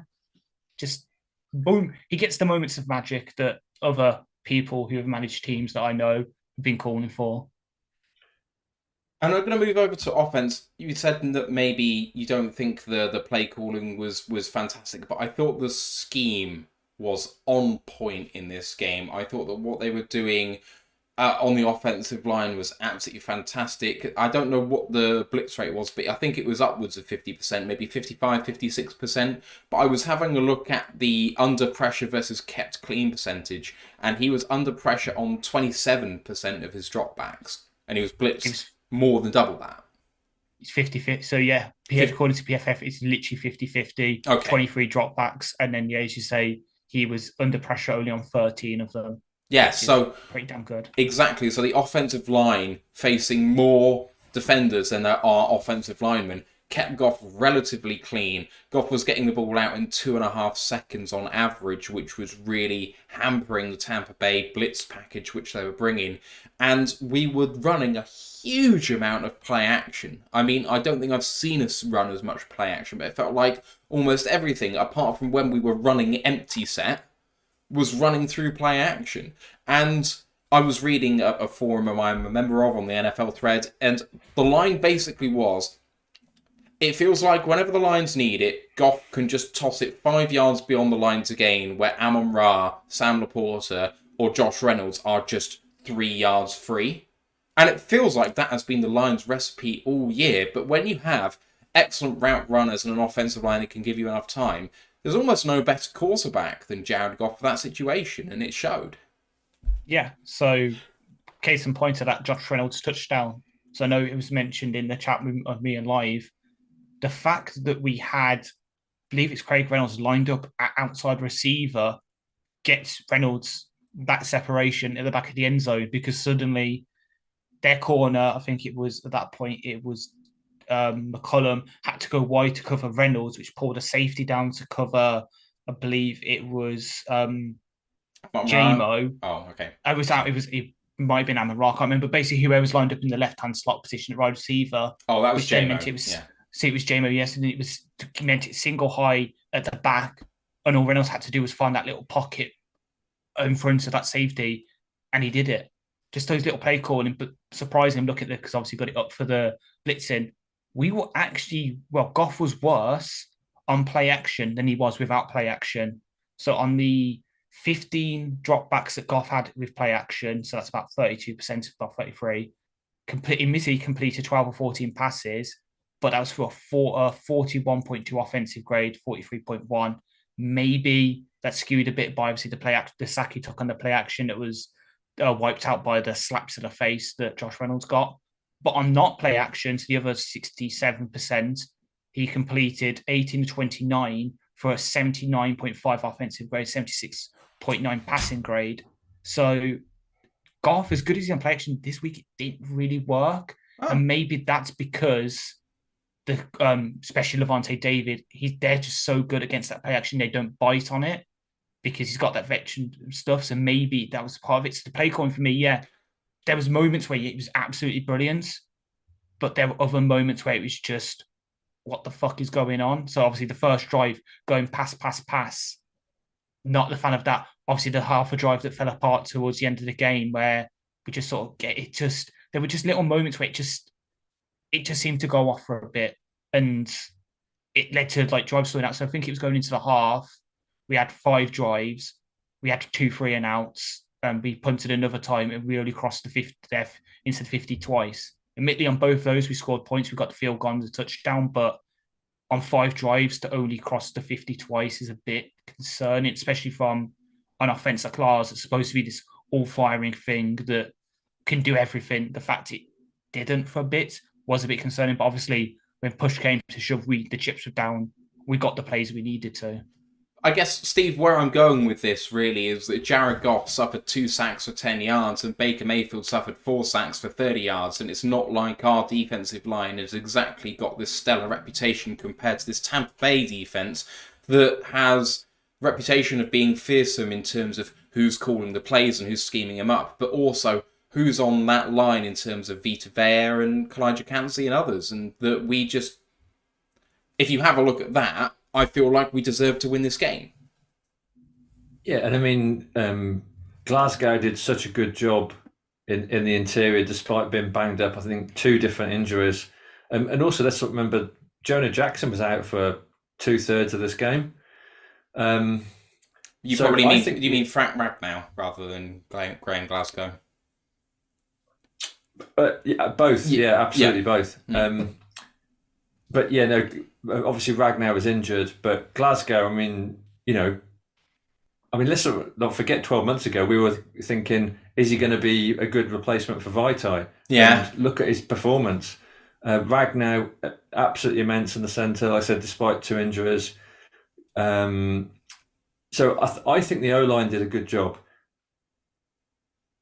just boom. He gets the moments of magic that other people who have managed teams that I know have been calling for. And I'm going to move over to offense. You said that maybe you don't think the play calling was fantastic, but I thought the scheme was on point in this game. I thought that what they were doing on the offensive line was absolutely fantastic. I don't know what the blitz rate was, but I think it was upwards of 50%, maybe 55, 56%. But I was having a look at the under pressure versus kept clean percentage, and he was under pressure on 27% of his dropbacks, and he was blitzed more than double that. It's 50-50. So yeah, according to PFF, it's literally 50-50, okay. 23 dropbacks. And then, yeah, as you say, he was under pressure only on 13 of them. Yeah, so pretty damn good. Exactly. So the offensive line facing more defenders than there are offensive linemen kept Goff relatively clean. Goff was getting the ball out in 2.5 seconds on average, which was really hampering the Tampa Bay blitz package which they were bringing. And we were running a huge amount of play action. I mean, I don't think I've seen us run as much play action, but it felt like almost everything, apart from when we were running empty set, was running through play action. And I was reading a forum I'm a member of on the NFL thread, and the line basically was, it feels like whenever the Lions need it, Goff can just toss it 5 yards beyond the line to gain, where Amon-Ra, Sam Laporta, or Josh Reynolds are just 3 yards free. And it feels like that has been the Lions' recipe all year, but when you have excellent route runners and an offensive line that can give you enough time, there's almost no better quarterback than Jared Goff for that situation, and it showed. Yeah, so case in point of that Josh Reynolds touchdown. So I know it was mentioned in the chat of me and live. The fact that we had, I believe it's Craig Reynolds lined up at outside receiver, gets Reynolds that separation at the back of the end zone, because suddenly their corner, I think it was at that point, it was McCollum, had to go wide to cover Reynolds, which pulled a safety down to cover, I believe it was JMO. Oh, okay. It might have been Amon-Ra, I can't remember. Basically, whoever was lined up in the left-hand slot position at wide receiver. Oh, that was JMO. It was JMO, yes, and it meant it single high at the back, and all Reynolds had to do was find that little pocket in front of that safety, and he did it. Just those little play calling, but surprising. Look at it, because obviously got it up for the blitzing. We were actually, Goff was worse on play action than he was without play action. So on the 15 dropbacks that Goff had with play action, so that's about 32%, about 33, he completed 12 or 14 passes, but that was for a 41.2 offensive grade, 43.1. Maybe that skewed a bit by obviously the sack he took on the play action that was wiped out by the slaps to the face that Josh Reynolds got. But on not play action, so the other 67%, he completed 18 to 29 for a 79.5 offensive grade, 76.9 passing grade. So Goff, as good as he on play action this week, it didn't really work. Oh. And maybe that's because the especially Levante David, they're just so good against that play action, they don't bite on it because he's got that veteran stuff. So maybe that was part of it. So the play calling for me, yeah, there was moments where it was absolutely brilliant, but there were other moments where it was just, what the fuck is going on? So obviously the first drive going pass, not the fan of that. Obviously the half a drive that fell apart towards the end of the game where we just sort of get it. Just there were just little moments where it just seemed to go off for a bit, and it led to like drives slowing out. So I think it was going into the half. We had 5 drives. We had 2 free and outs. We punted another time, and we only crossed the 50 instead of 50 twice. Admittedly, on both those, we scored points. We got the field goal and the touchdown, but on 5 drives to only cross the 50 twice is a bit concerning, especially from an offense like ours. It's supposed to be this all-firing thing that can do everything. The fact it didn't for a bit was a bit concerning, but obviously when push came to shove, the chips were down. We got the plays we needed to. I guess, Steve, where I'm going with this really is that Jared Goff suffered 2 sacks for 10 yards and Baker Mayfield suffered 4 sacks for 30 yards, and it's not like our defensive line has exactly got this stellar reputation compared to this Tampa Bay defense that has reputation of being fearsome in terms of who's calling the plays and who's scheming them up, but also who's on that line in terms of Vita Vea and Kalijah Kancey and others, and that we just, if you have a look at that, I feel like we deserve to win this game. Yeah, and I mean, Glasgow did such a good job in the interior despite being banged up. I think 2 different injuries. And also, let's remember, Jonah Jackson was out for 2/3 of this game. You mean Frank Ragnow rather than Graham Glasgow? Yeah, both. Yeah, absolutely both. But yeah, no, obviously Ragnow was injured, but Glasgow, I mean, let's not forget 12 months ago, we were thinking, is he going to be a good replacement for Vaitai? Yeah. And look at his performance. Ragnow, absolutely immense in the centre, like I said, despite 2 injuries. So I think the O-line did a good job.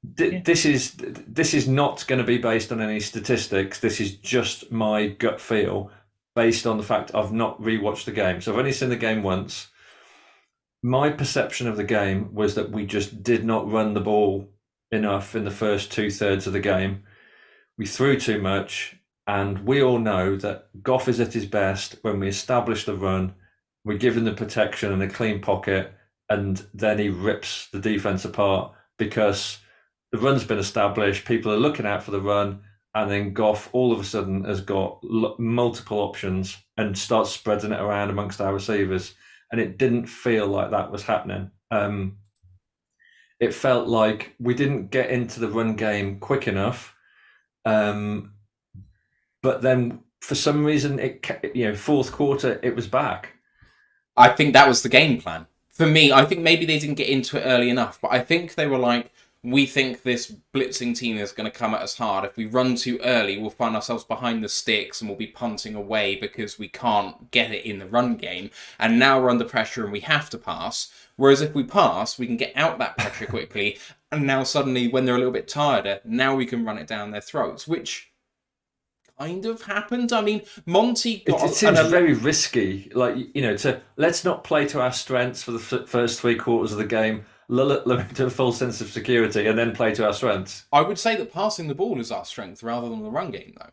This is not going to be based on any statistics. This is just my gut feel. based on the fact I've not rewatched the game. So I've only seen the game once. My perception of the game was that we just did not run the ball enough in the first 2/3 of the game. We threw too much, and we all know that Goff is at his best when we establish the run, we give him the protection and a clean pocket, and then he rips the defense apart because the run's been established, people are looking out for the run, and then Goff all of a sudden has got multiple options and starts spreading it around amongst our receivers. And it didn't feel like that was happening. It felt like we didn't get into the run game quick enough. But then for some reason, fourth quarter, it was back. I think that was the game plan. For me, I think maybe they didn't get into it early enough, but I think they were like, we think this blitzing team is going to come at us hard. If we run too early, we'll find ourselves behind the sticks and we'll be punting away because we can't get it in the run game. And now we're under pressure and we have to pass. Whereas if we pass, we can get out that pressure quickly. And now suddenly, when they're a little bit tireder, now we can run it down their throats, which kind of happened. I mean, Monty got... It seems very risky. Like, let's not play to our strengths for the first 3 quarters of the game. Lull them into a full sense of security and then play to our strengths. I would say that passing the ball is our strength rather than the run game, though.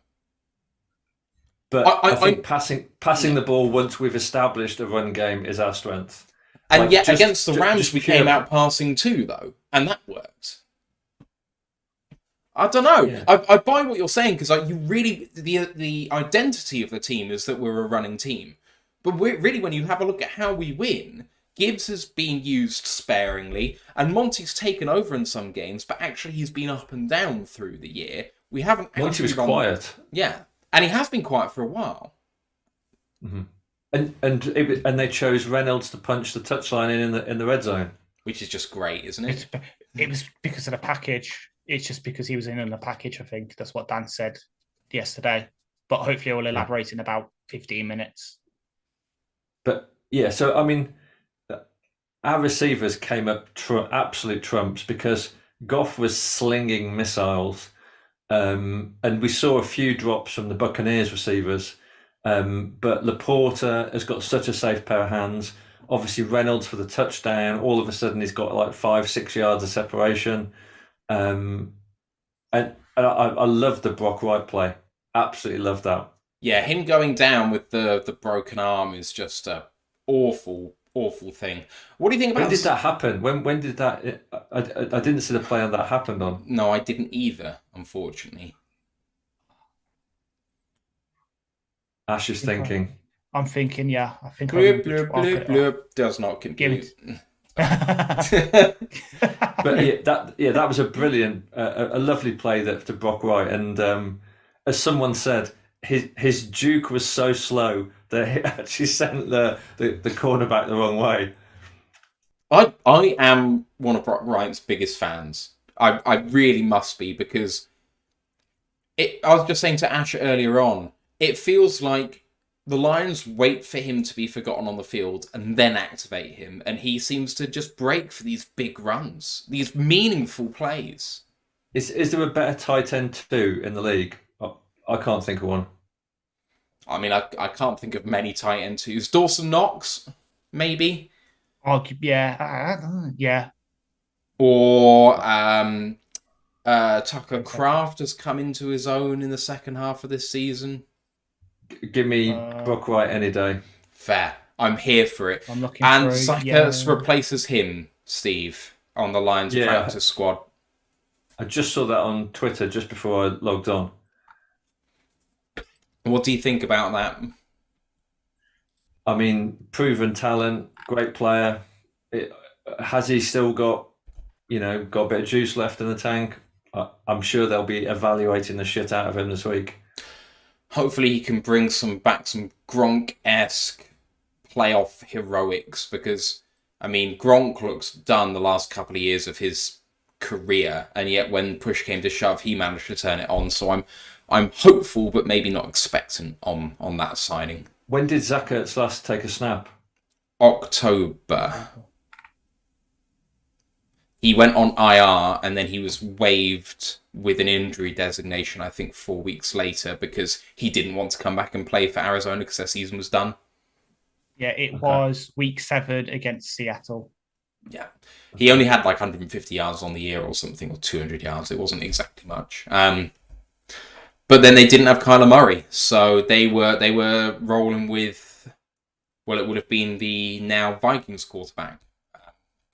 But I think passing the ball once we've established a run game is our strength. And yet against the Rams, we came out passing too, though, and that worked. I don't know. Yeah. I buy what you're saying because you really the identity of the team is that we're a running team, but really when you have a look at how we win. Gibbs has been used sparingly, and Monty's taken over in some games, but actually he's been up and down through the year. We haven't. Monty was quiet. Yeah, and he has been quiet for a while. Mm-hmm. And they chose Reynolds to punch the touchline in the red zone, which is just great, isn't it? It was because of the package. It's just because he was in the package. I think that's what Dan said yesterday. But hopefully, we'll elaborate in about 15 minutes. But yeah, so I mean. Our receivers came up absolute trumps because Goff was slinging missiles, and we saw a few drops from the Buccaneers receivers. But Laporta has got such a safe pair of hands. Obviously, Reynolds for the touchdown. All of a sudden, he's got like 5-6 yards of separation. And I love the Brock Wright play. Absolutely love that. Yeah, him going down with the broken arm is just a awful thing. What do you think about... When did that happen? When did that... I didn't see the play that happened on. No, I didn't either, unfortunately. Ash is thinking. I'm thinking, yeah. I think... Bloop, bloop, bloop, bloop. Does not compute. But that was a brilliant, a lovely play to Brock Wright. And as someone said, his juke was so slow that he actually sent the cornerback the wrong way. I am one of Brock Wright's biggest fans. I really must be because I was just saying to Ash earlier on, it feels like the Lions wait for him to be forgotten on the field and then activate him, and he seems to just break for these big runs, these meaningful plays. Is there a better tight end too in the league? I can't think of one. I mean, I can't think of many tight end twos. Dawson Knox, maybe. Yeah. Or Tucker Kraft has come into his own in the second half of this season. Give me Brock Wright any day. Fair. I'm here for it. I'm looking and Zach Ertz replaces him, Steve, on the Lions practice squad. I just saw that on Twitter just before I logged on. What do you think about that? I mean, proven talent, great player. Has he still got a bit of juice left in the tank? I'm sure they'll be evaluating the shit out of him this week. Hopefully he can bring some Gronk-esque playoff heroics because, I mean, Gronk looks done the last couple of years of his career, and yet when push came to shove, he managed to turn it on. So I'm hopeful, but maybe not expectant on that signing. When did Zach Ertz last take a snap? October. He went on IR and then he was waived with an injury designation, I think 4 weeks later, because he didn't want to come back and play for Arizona because their season was done. Yeah, it was week 7 against Seattle. Yeah. He only had like 150 yards on the year or something, or 200 yards. It wasn't exactly much. But then they didn't have Kyler Murray, so they were rolling with, well, it would have been the now Vikings quarterback.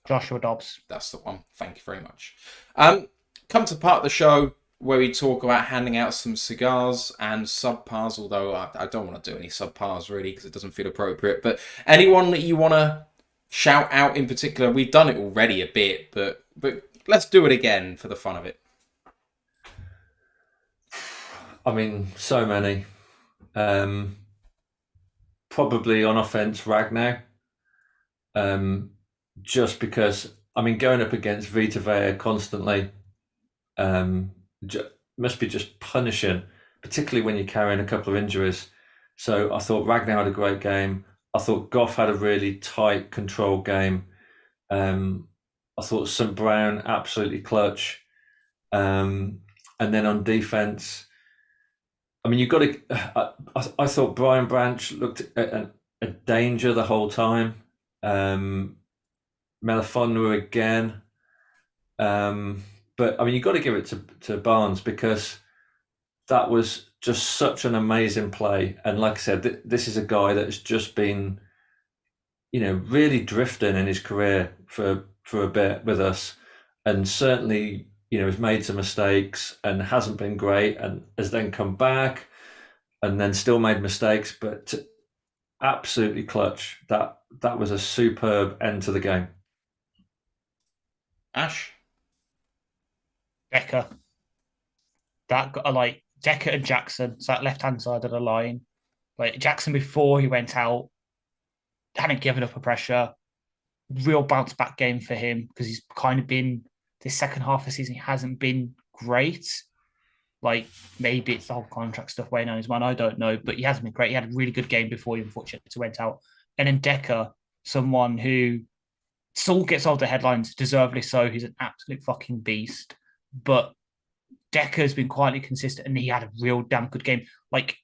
Joshua Dobbs. That's the one. Thank you very much. Come to the part of the show where we talk about handing out some cigars and subpars, although I don't want to do any subpars really because it doesn't feel appropriate. But anyone that you want to shout out in particular, we've done it already a bit, but let's do it again for the fun of it. I mean, so many. Probably on offense, Ragnar. Just because, I mean, going up against Vita Vea constantly must be just punishing, particularly when you're carrying a couple of injuries. So I thought Ragnar had a great game. I thought Goff had a really tight, controlled game. I thought St. Brown absolutely clutch. And then on defense, I mean, you've got to. I thought Brian Branch looked at a danger the whole time. Melifonwu again. But I mean, you've got to give it to Barnes because that was just such an amazing play. And like I said, this is a guy that has just been, really drifting in his career for a bit with us, and certainly, has made some mistakes and hasn't been great, and has then come back and then still made mistakes, but absolutely clutch. That was a superb end to the game. Ash? Decker. That got Decker and Jackson, so that left-hand side of the line. Like Jackson before he went out, hadn't given up a pressure. Real bounce back game for him because he's kind of been this second half of the season. He hasn't been great. Like maybe it's the whole contract stuff weighing on his mind. I don't know, but he hasn't been great. He had a really good game before he unfortunately went out. And then Decker, someone who still gets all the headlines, deservedly so. He's an absolute fucking beast. But Decker's been quietly consistent, and he had a real damn good game. Like,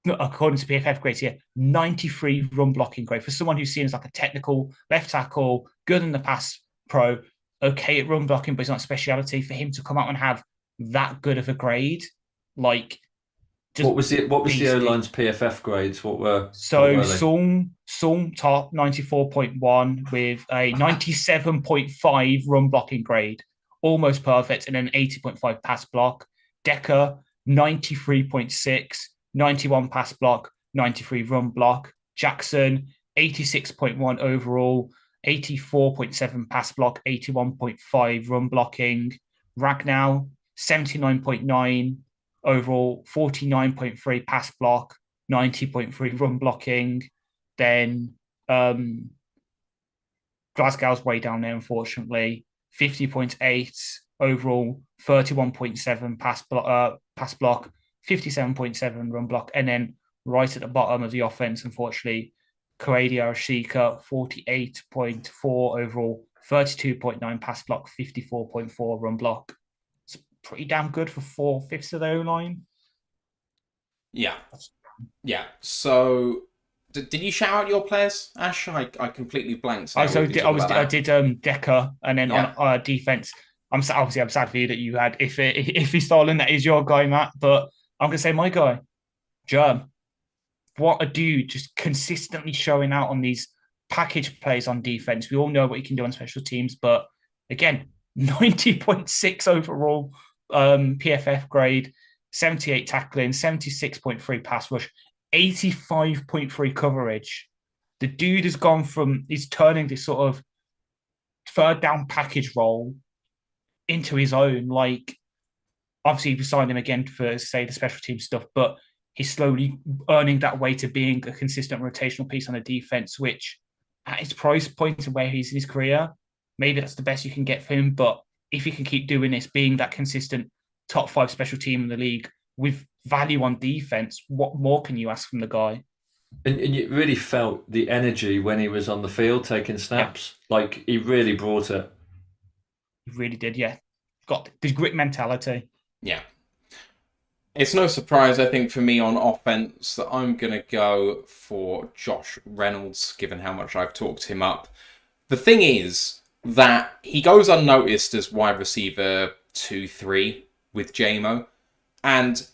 according to PFF grades here, 93 run blocking grade. For someone who's seen as like a technical left tackle, good in the pass pro, okay at run blocking, but it's not a speciality. For him to come out and have that good of a grade, like... What was the O-line's PFF grades? What were Sung top 94.1 with a 97.5 run blocking grade, almost perfect, and an 80.5 pass block. Decker 93.6, 91 pass block, 93 run block. Jackson 86.1 overall, 84.7 pass block, 81.5 run blocking. Ragnow 79.9 overall, 49.3 pass block, 90.3 run blocking. Then Glasgow's way down there, unfortunately. 50.8 overall, 31.7 pass block, 57.7 run block. And then right at the bottom of the offense, unfortunately, Courier Ashika, 48.4 overall, 32.9 pass block, 54.4 run block. Pretty damn good for 4/5 of the O-line. Yeah. So, did you shout out your players, Ash? I completely blanked. I did Decker, and then on defense, I'm sad for you that you had if he's stolen, that is your guy, Matt. But I'm gonna say my guy, Germ. What a dude, just consistently showing out on these package plays on defense. We all know what he can do on special teams, but again, 90.6 overall. PFF grade, 78 tackling, 76.3 pass rush, 85.3 coverage. The dude has gone from, he's turning this sort of third down package role into his own. Like, obviously, we signed him again for, say, the special team stuff, but he's slowly earning that way to being a consistent rotational piece on a defense, which at his price point and where he's in his career, maybe that's the best you can get for him. But if he can keep doing this, being that consistent top 5 special team in the league with value on defense, what more can you ask from the guy? And you really felt the energy when he was on the field taking snaps. Yeah. Like, he really brought it. He really did, yeah. Got the grit mentality. Yeah. It's no surprise, I think, for me on offense that I'm going to go for Josh Reynolds, given how much I've talked him up. The thing is that he goes unnoticed as wide receiver 2-3 with JMO, and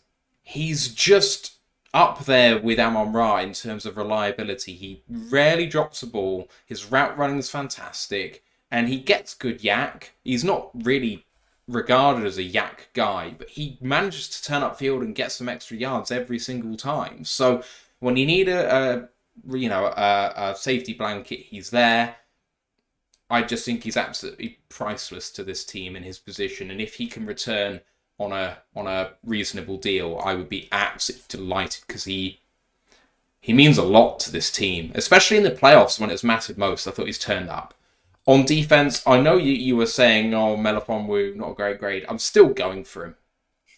he's just up there with Amon-Ra in terms of reliability. He rarely drops a ball, his route running is fantastic, and he gets good yak. He's not really regarded as a yak guy, but he manages to turn upfield and get some extra yards every single time. So when you need a safety blanket, he's there. I just think he's absolutely priceless to this team in his position, and if he can return on a reasonable deal, I would be absolutely delighted, because he means a lot to this team, especially in the playoffs when it's mattered most. I thought he's turned up. On defense, I know you were saying, oh, Melifonwu, not a great grade. I'm still going for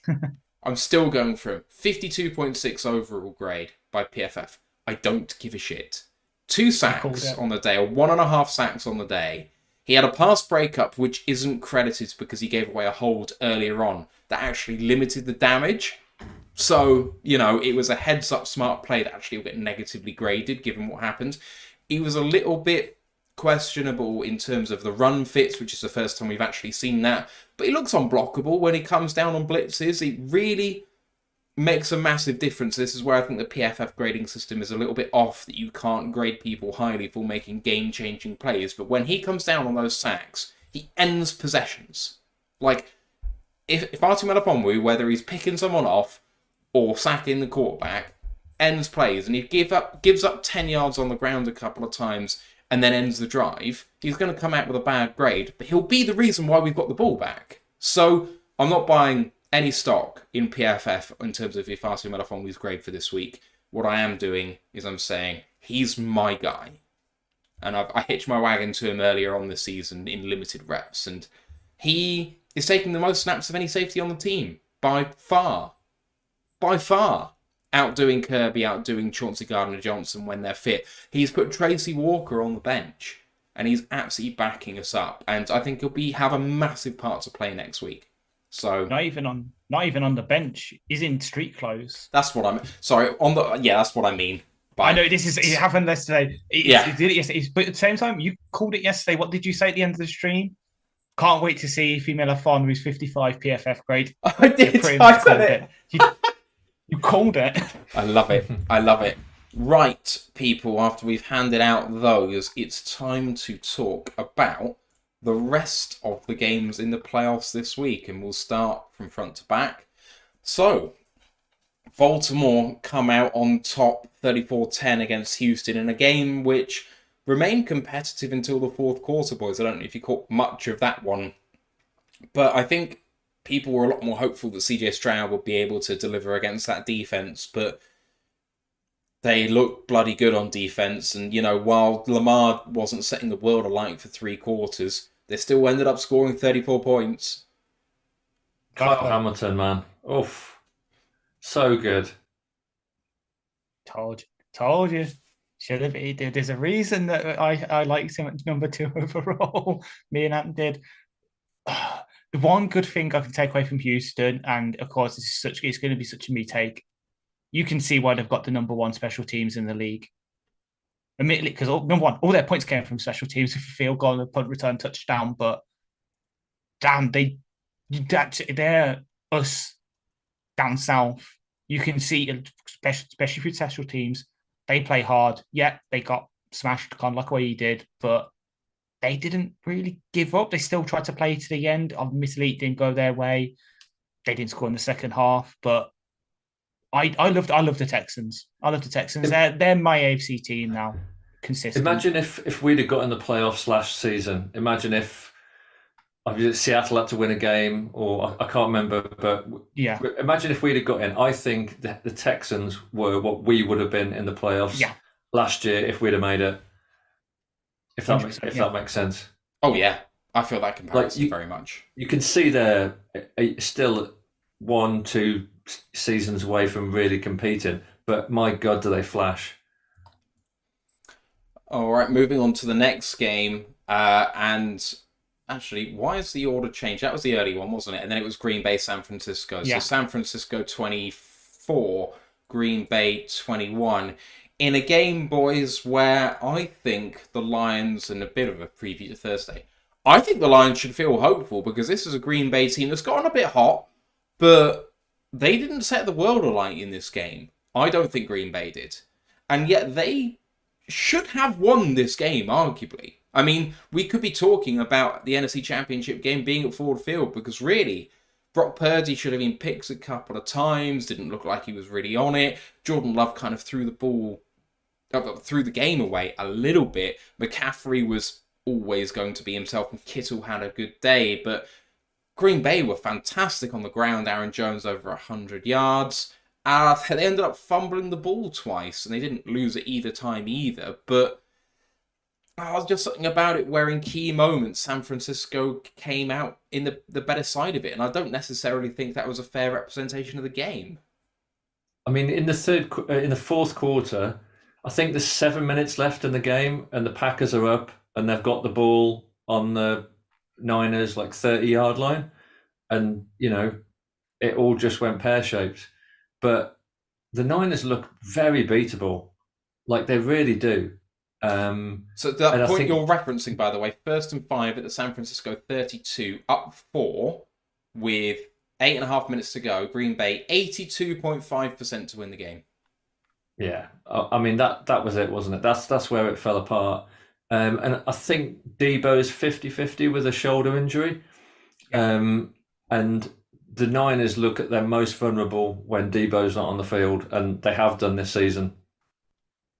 him. I'm still going for him. 52.6 overall grade by PFF. I don't give a shit. 2 sacks on the day, or 1.5 sacks on the day. He had a pass breakup, which isn't credited because he gave away a hold earlier on that actually limited the damage. So, it was a heads-up smart play that actually will get negatively graded given what happened. He was a little bit questionable in terms of the run fits, which is the first time we've actually seen that. But he looks unblockable when he comes down on blitzes. It really makes a massive difference. This is where I think the PFF grading system is a little bit off, that you can't grade people highly for making game-changing plays. But when he comes down on those sacks, he ends possessions. Like, if Artie Melifonwu, whether he's picking someone off or sacking the quarterback, ends plays, and he gives up 10 yards on the ground a couple of times and then ends the drive, he's going to come out with a bad grade, but he'll be the reason why we've got the ball back. So I'm not buying any stock in PFF in terms of Ifeatu Melifonwu's grade for this week. What I am doing is I'm saying he's my guy. And I hitched my wagon to him earlier on this season in limited reps, and he is taking the most snaps of any safety on the team by far. By far. Outdoing Kirby, outdoing Chauncey Gardner-Johnson when they're fit. He's put Tracy Walker on the bench, and he's absolutely backing us up. And I think he'll have a massive part to play next week. So not even on the bench. He's in street clothes. That's what I'm. Sorry, that's what I mean. I know it happened yesterday. Yeah, it did it yesterday. But at the same time, you called it yesterday. What did you say at the end of the stream? Can't wait to see female Melifonwu's 55 PFF grade. I did. I said it. You called it. I love it. I love it. Right, people, after we've handed out those, it's time to talk about the rest of the games in the playoffs this week, and we'll start from front to back. So, Baltimore come out on top 34-10 against Houston in a game which remained competitive until the fourth quarter, boys. I don't know if you caught much of that one, but I think people were a lot more hopeful that CJ Stroud would be able to deliver against that defense, but they looked bloody good on defense. And, while Lamar wasn't setting the world alight for 3 quarters, they still ended up scoring 34 points. Kyle Hamilton, man. Oof. So good. Told you. Should have. There's a reason that I liked him at number 2 overall. Me and Adam did. The one good thing I can take away from Houston, and of course it's going to be such a me take, you can see why they've got the number 1 special teams in the league. Admittedly, because number 1, all their points came from special teams, if a field goal and a punt return touchdown, but damn, they're us down south. You can see, especially for special teams, they play hard. Yeah, they got smashed kind of like what he did, but they didn't really give up. They still tried to play to the end. Admittedly, it didn't go their way. They didn't score in the second half, but I love the Texans. I love the Texans. They're my AFC team now. Consistent. Imagine if we'd have got in the playoffs last season. Imagine if Seattle had to win a game, or I can't remember, but yeah. Imagine if we'd have got in. I think the Texans were what we would have been in the playoffs last year if we'd have made it. If that makes sense. Oh yeah, I feel that comparison very much. You can see they're still 1-2 seasons away from really competing, but my God, do they flash! All right, moving on to the next game, and Actually, why is the order changed? That was the early one, wasn't it? And then it was Green Bay, San Francisco. So Yeah. San Francisco 24, Green Bay 21. In a game, boys, where I think the Lions, and a bit of a preview to Thursday, I think the Lions should feel hopeful because this is a Green Bay team that's gotten a bit hot, but they didn't set the world alight in this game. I don't think Green Bay did. And yet they should have won this game, arguably. I mean, we could be talking about the NFC Championship game being at Ford Field because really, Brock Purdy should have been picked a couple of times, didn't look like he was really on it. Jordan Love kind of threw the game away a little bit. McCaffrey was always going to be himself, and Kittle had a good day, but Green Bay were fantastic on the ground. Aaron Jones over 100 yards. They ended up fumbling the ball twice, and they didn't lose at either time either, but just something about it where in key moments San Francisco came out in the better side of it, and I don't necessarily think that was a fair representation of the game. I mean, in the fourth quarter, I think there's 7 minutes left in the game, and the Packers are up, and they've got the ball on the Niners 30-yard line, and it all just went pear-shaped. But the Niners look very beatable, they really do. So that point you're referencing, by the way, 1st and 5 at the San Francisco 32, up 4 with 8.5 minutes to go. Green Bay 82.5% to win the game. Yeah, I mean that was it, wasn't it? That's where it fell apart. And I think Debo's 50-50 with a shoulder injury. And the Niners look at their most vulnerable when Debo's not on the field, and they have done this season.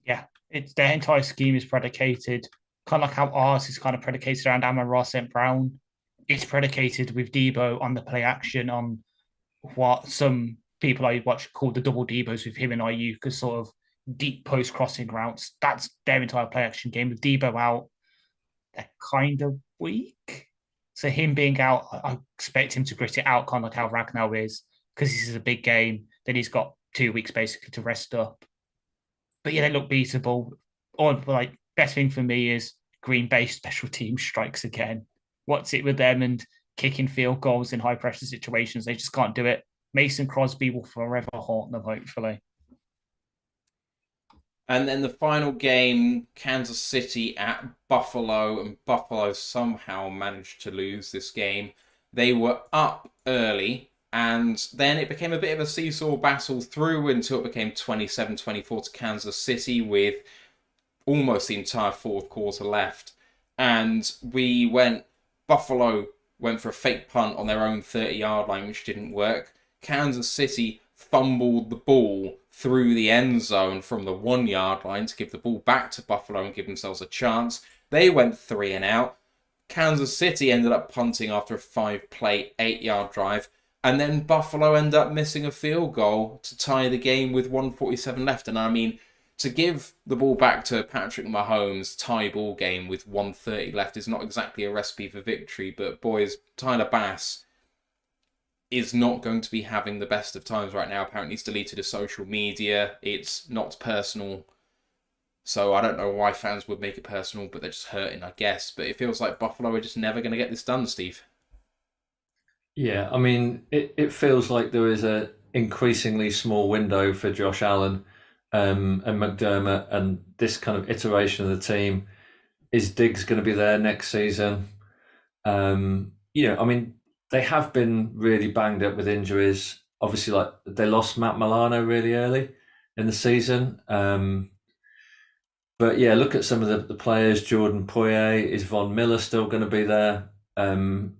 Yeah, their entire scheme is predicated, kind of like how ours is kind of predicated around Amon-Ra St. Brown. It's predicated with Debo on the play action, on what some people I watch call the double Debos with him and Ayuk as sort of deep post crossing routes. That's their entire play action game. With Debo out, they're kind of weak. So him being out, I expect him to grit it out, kind of like how Ragnar is, because this is a big game. Then he's got 2 weeks basically to rest up. But yeah, they look beatable. Or best thing for me is Green Bay special team strikes again. What's it with them and kicking field goals in high pressure situations? They just can't do it. Mason Crosby will forever haunt them, hopefully. And then the final game, Kansas City at Buffalo, and Buffalo somehow managed to lose this game. They were up early, and then it became a bit of a seesaw battle through until it became 27-24 to Kansas City with almost the entire fourth quarter left. And Buffalo went for a fake punt on their own 30-yard line, which didn't work. Kansas City fumbled the ball through the end zone from the 1-yard line to give the ball back to Buffalo and give themselves a chance. They went 3 and out. Kansas City ended up punting after a 5-play, 8-yard drive. And then Buffalo ended up missing a field goal to tie the game with 1:47 left. And I mean, to give the ball back to Patrick Mahomes, tie ball game with 1:30 left is not exactly a recipe for victory. But boys, Tyler Bass is not going to be having the best of times right now. Apparently he's deleted his social media. It's not personal. So I don't know why fans would make it personal, but they're just hurting, I guess. But it feels like Buffalo are just never going to get this done, Steve. Yeah, I mean, it feels like there is a increasingly small window for Josh Allen and McDermott, and this kind of iteration of the team. Is Diggs going to be there next season? I mean, they have been really banged up with injuries. Obviously, they lost Matt Milano really early in the season. But yeah, look at some of the players. Jordan Poyer, is Von Miller still going to be there?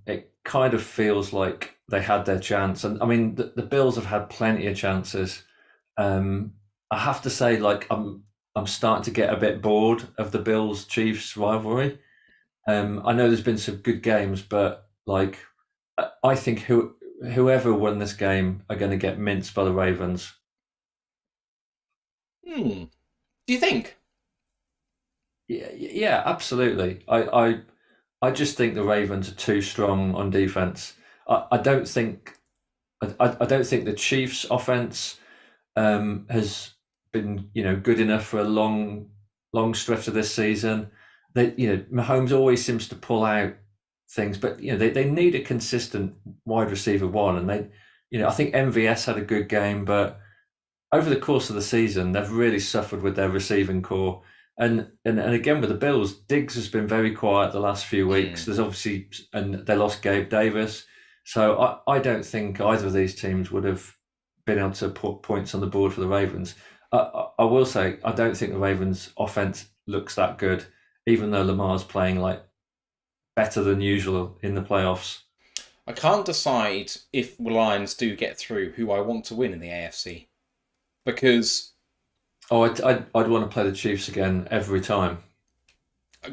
It kind of feels like they had their chance. And I mean, the Bills have had plenty of chances. I have to say, I'm starting to get a bit bored of the Bills-Chiefs rivalry. I know there's been some good games, but I think whoever won this game are going to get minced by the Ravens. Do you think? Yeah, absolutely. I just think the Ravens are too strong on defense. I don't think the Chiefs' offense has been good enough for a long stretch of this season. Mahomes always seems to pull out things, but they need a consistent wide receiver one, and I think MVS had a good game, but over the course of the season, they've really suffered with their receiving core. And again with the Bills, Diggs has been very quiet the last few weeks. There's obviously, and they lost Gabe Davis, so I don't think either of these teams would have been able to put points on the board for the Ravens. I will say I don't think the Ravens' offense looks that good, even though Lamar's playing like better than usual in the playoffs. I can't decide if the Lions do get through who I want to win in the AFC, because I'd want to play the Chiefs again every time.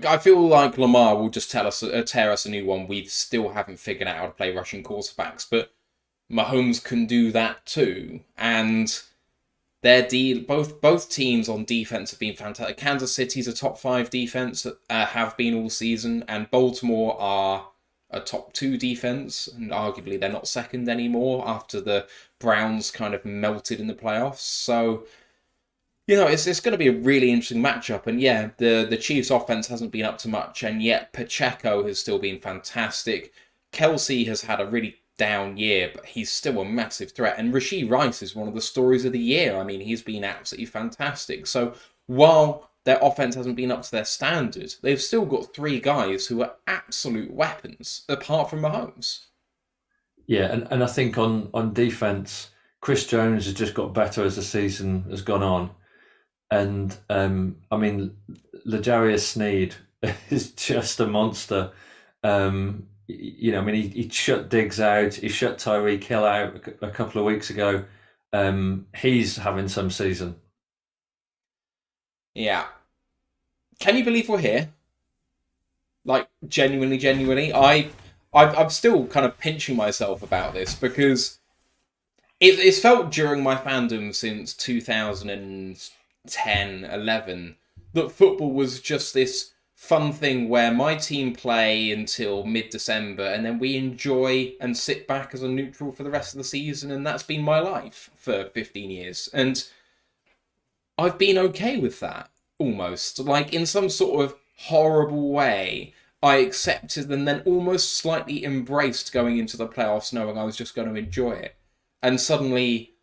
I feel like Lamar will just tear us a new one. We still haven't figured out how to play rushing quarterbacks, but Mahomes can do that too. And both teams on defense have been fantastic. Kansas City's a top 5 defense, have been all season, and Baltimore are a top 2 defense, and arguably they're not second anymore after the Browns kind of melted in the playoffs. So, it's going to be a really interesting matchup. And yeah, the Chiefs' offense hasn't been up to much, and yet Pacheco has still been fantastic. Kelsey has had a really down year, but he's still a massive threat. And Rashee Rice is one of the stories of the year. I mean, he's been absolutely fantastic. So while their offense hasn't been up to their standard, they've still got 3 guys who are absolute weapons, apart from Mahomes. Yeah, and I think on defense, Chris Jones has just got better as the season has gone on. And I mean, L'Jarius Sneed is just a monster. He shut Diggs out. He shut Tyreek Hill out a couple of weeks ago. He's having some season. Yeah. Can you believe we're here? Like, genuinely. I'm still kind of pinching myself about this, because it's felt during my fandom since 2010, 11, that football was just this fun thing where my team play until mid-December and then we enjoy and sit back as a neutral for the rest of the season, and that's been my life for 15 years. And I've been okay with that, almost. Like, in some sort of horrible way, I accepted and then almost slightly embraced going into the playoffs, knowing I was just going to enjoy it. And suddenly,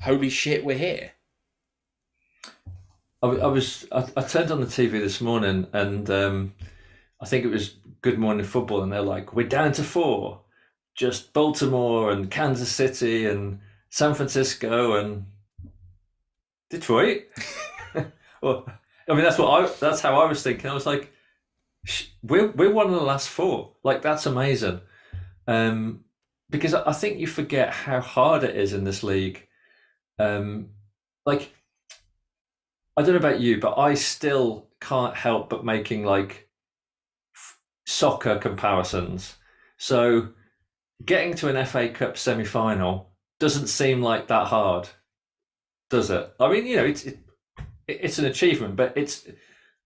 holy shit, we're here. I turned on the TV this morning, and I think it was Good Morning Football, and they're like, we're down to 4. Just Baltimore and Kansas City and San Francisco and Detroit. Well, I mean, that's how I was thinking. I was like, we're one of the last 4. Like, that's amazing. Because I think you forget how hard it is in this league. Like, I don't know about you, but I still can't help but making like soccer comparisons. So getting to an FA Cup semi-final doesn't seem like that hard, does it? I mean, it's an achievement, but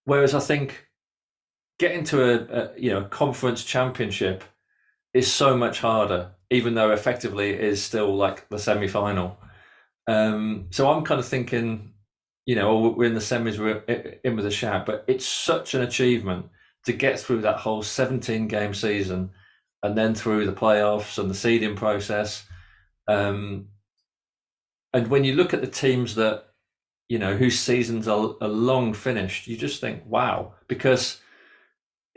whereas I think getting to a conference championship is so much harder, even though effectively it is still like the semi-final. So I'm kind of thinking, we're in the semis, we're in with a shout, but it's such an achievement to get through that whole 17-game season and then through the playoffs and the seeding process. And when you look at the teams that, whose seasons are long finished, you just think, wow, because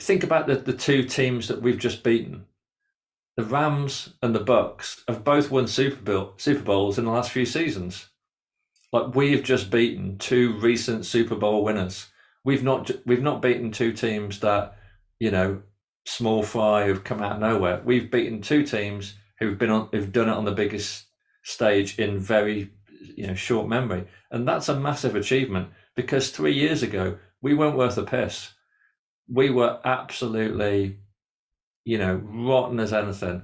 think about the 2 teams that we've just beaten. The Rams and the Bucks have both won Super Bowls in the last few seasons. Like, we've just beaten 2 recent Super Bowl winners. We've not beaten 2 teams that, small fry have come out of nowhere. We've beaten 2 teams who've done it on the biggest stage in very, short memory, and that's a massive achievement. Because 3 years ago we weren't worth a piss. We were absolutely, rotten as anything.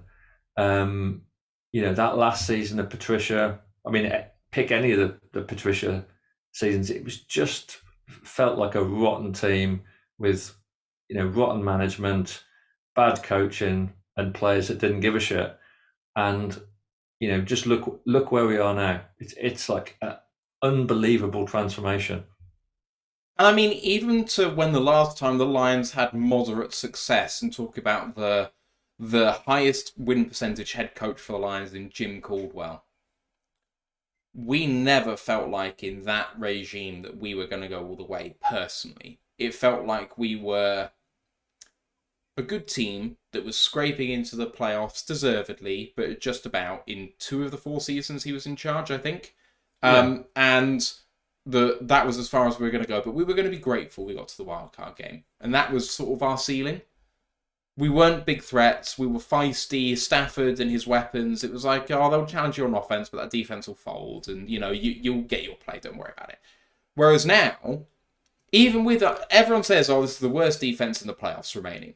That last season of Patricia. I mean, pick any of the Patricia seasons, it was just felt like a rotten team with, rotten management, bad coaching, and players that didn't give a shit. And, just look where we are now. It's like an unbelievable transformation. And I mean, even to when the last time the Lions had moderate success, and talk about the the highest win percentage head coach for the Lions in Jim Caldwell. We never felt like in that regime that we were going to go all the way personally. It felt like we were a good team that was scraping into the playoffs deservedly, but just about in 2 of the 4 seasons he was in charge, I think. And that was as far as we were going to go. But we were going to be grateful we got to the wildcard game. And that was sort of our ceiling. We weren't big threats. We were feisty. Stafford and his weapons. It was like, oh, they'll challenge you on offense, but that defense will fold. And, you'll get your play. Don't worry about it. Whereas now, even with... everyone says, oh, this is the worst defense in the playoffs remaining.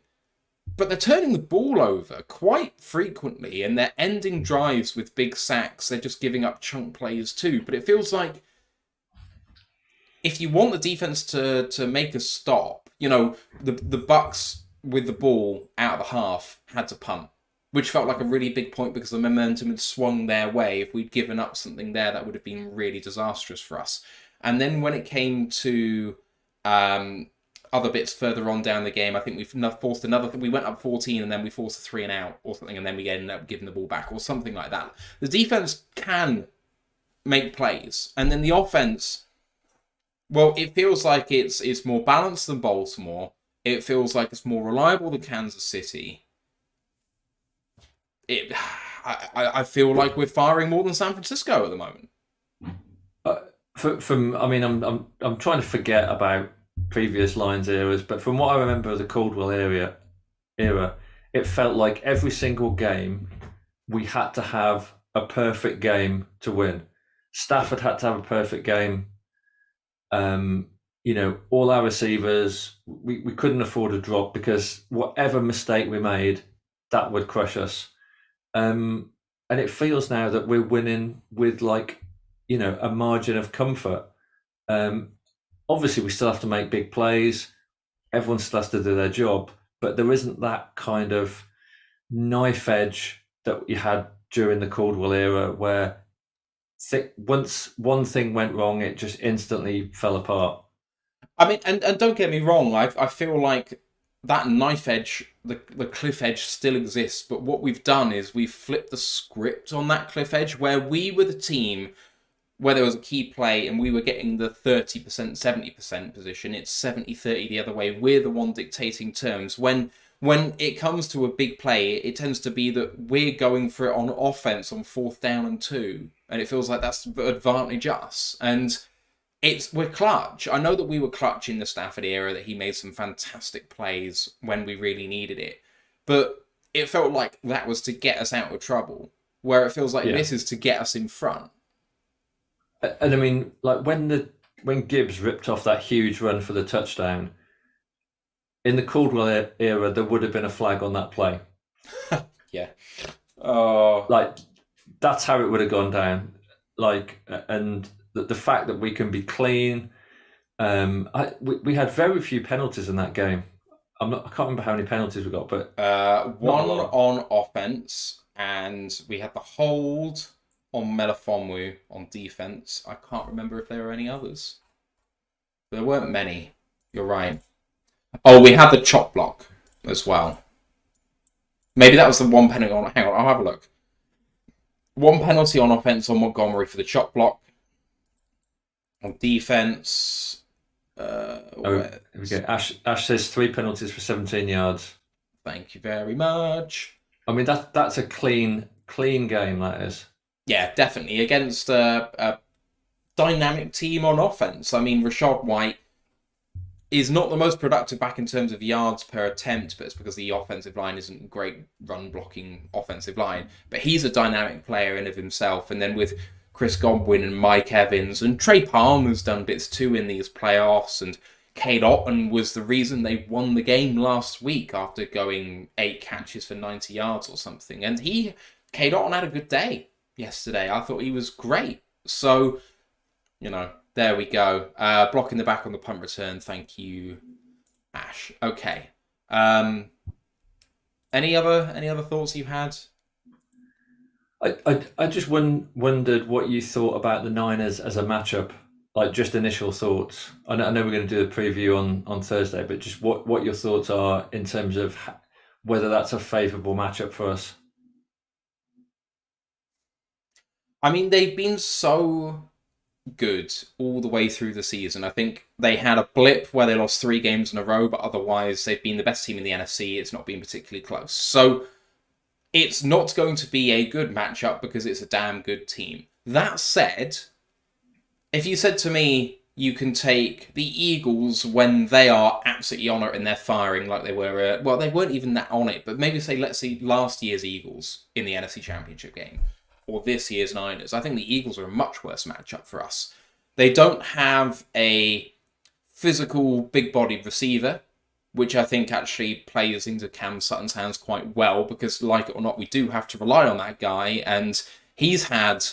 But they're turning the ball over quite frequently, and they're ending drives with big sacks. They're just giving up chunk plays too. But it feels like if you want the defense to make a stop, the Bucks with the ball out of the half had to punt, which felt like a really big point because the momentum had swung their way. If we'd given up something there, that would have been really disastrous for us. And then when it came to other bits further on down the game, I think we forced another. We went up 14 and then we forced a 3 and out or something, and then we ended up giving the ball back or something like that. The defense can make plays, and then the offense. Well, it feels like it's more balanced than Baltimore. It feels like it's more reliable than Kansas City. I feel like we're firing more than San Francisco at the moment. I'm trying to forget about previous Lions eras, but from what I remember of the Caldwell era, it felt like every single game we had to have a perfect game to win. Stafford had to have a perfect game. All our receivers, we couldn't afford a drop because whatever mistake we made, that would crush us. And it feels now that we're winning with a margin of comfort. Obviously, we still have to make big plays. Everyone still has to do their job, but there isn't that kind of knife edge that you had during the Caldwell era where once one thing went wrong, it just instantly fell apart. I mean, and don't get me wrong, I feel like that knife edge, the cliff edge still exists, but what we've done is we've flipped the script on that cliff edge where we were the team where there was a key play and we were getting the 30%, 70% position. It's 70-30 the other way. We're the one dictating terms. When it comes to a big play, it tends to be that we're going for it on offense on 4th down and 2. And it feels like that's the advantage us. And we're clutch. I know that we were clutch in the Stafford era, that he made some fantastic plays when we really needed it. But it felt like that was to get us out of trouble, where it feels like this is to get us in front. And I mean, like when Gibbs ripped off that huge run for the touchdown, in the Caldwell era, there would have been a flag on that play. Yeah. Oh. That's how it would have gone down. And the fact that we can be clean. We had very few penalties in that game. I can't remember how many penalties we got, but one on offense, and we had the hold on Melifonwu on defense. I can't remember if there were any others. There weren't many. You're right. Oh, we had the chop block as well. Maybe that was the one penalty on. Hang on, I'll have a look. One penalty on offense on Montgomery for the chop block. On defense, here we go. Ash says 3 penalties for 17 yards. Thank you very much. I mean, that's a clean game, that is. Yeah, definitely. Against a dynamic team on offense. I mean, Rachaad White is not the most productive back in terms of yards per attempt, but it's because the offensive line isn't a great run-blocking offensive line. But he's a dynamic player in of himself. And then with Chris Godwin and Mike Evans, and Trey Palmer's done bits too in these playoffs, and Cade Otton was the reason they won the game last week after going 8 catches for 90 yards or something. And Cade Otton had a good day yesterday. I thought he was great. So, there we go. Blocking the back on the punt return. Thank you, Ash. Okay. Any other thoughts you had? I just wondered what you thought about the Niners as a matchup. Like, just initial thoughts. I know we're going to do a preview on Thursday, but just what your thoughts are in terms of whether that's a favourable matchup for us. I mean, they've been so good all the way through the season. I think they had a blip where they lost 3 games in a row, but otherwise they've been the best team in the NFC. It's not been particularly close. So it's not going to be a good matchup because it's a damn good team. That said, if you said to me you can take the Eagles when they are absolutely on it and they're firing like they were, well, they weren't even that on it, but maybe say, let's see, last year's Eagles in the NFC Championship game, or this year's Niners, I think the Eagles are a much worse matchup for us. They don't have a physical, big-bodied receiver, which I think actually plays into Cam Sutton's hands quite well, because like it or not, we do have to rely on that guy, and he's had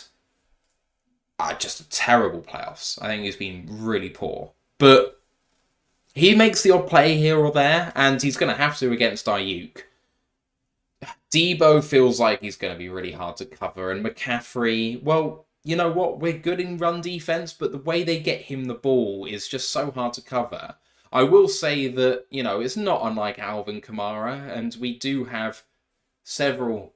just a terrible playoffs. I think he's been really poor. But he makes the odd play here or there, and he's going to have to against Ayuk. Debo feels like he's going to be really hard to cover, and McCaffrey, well, you know what? We're good in run defense, but the way they get him the ball is just so hard to cover. I will say that, it's not unlike Alvin Kamara, and we do have several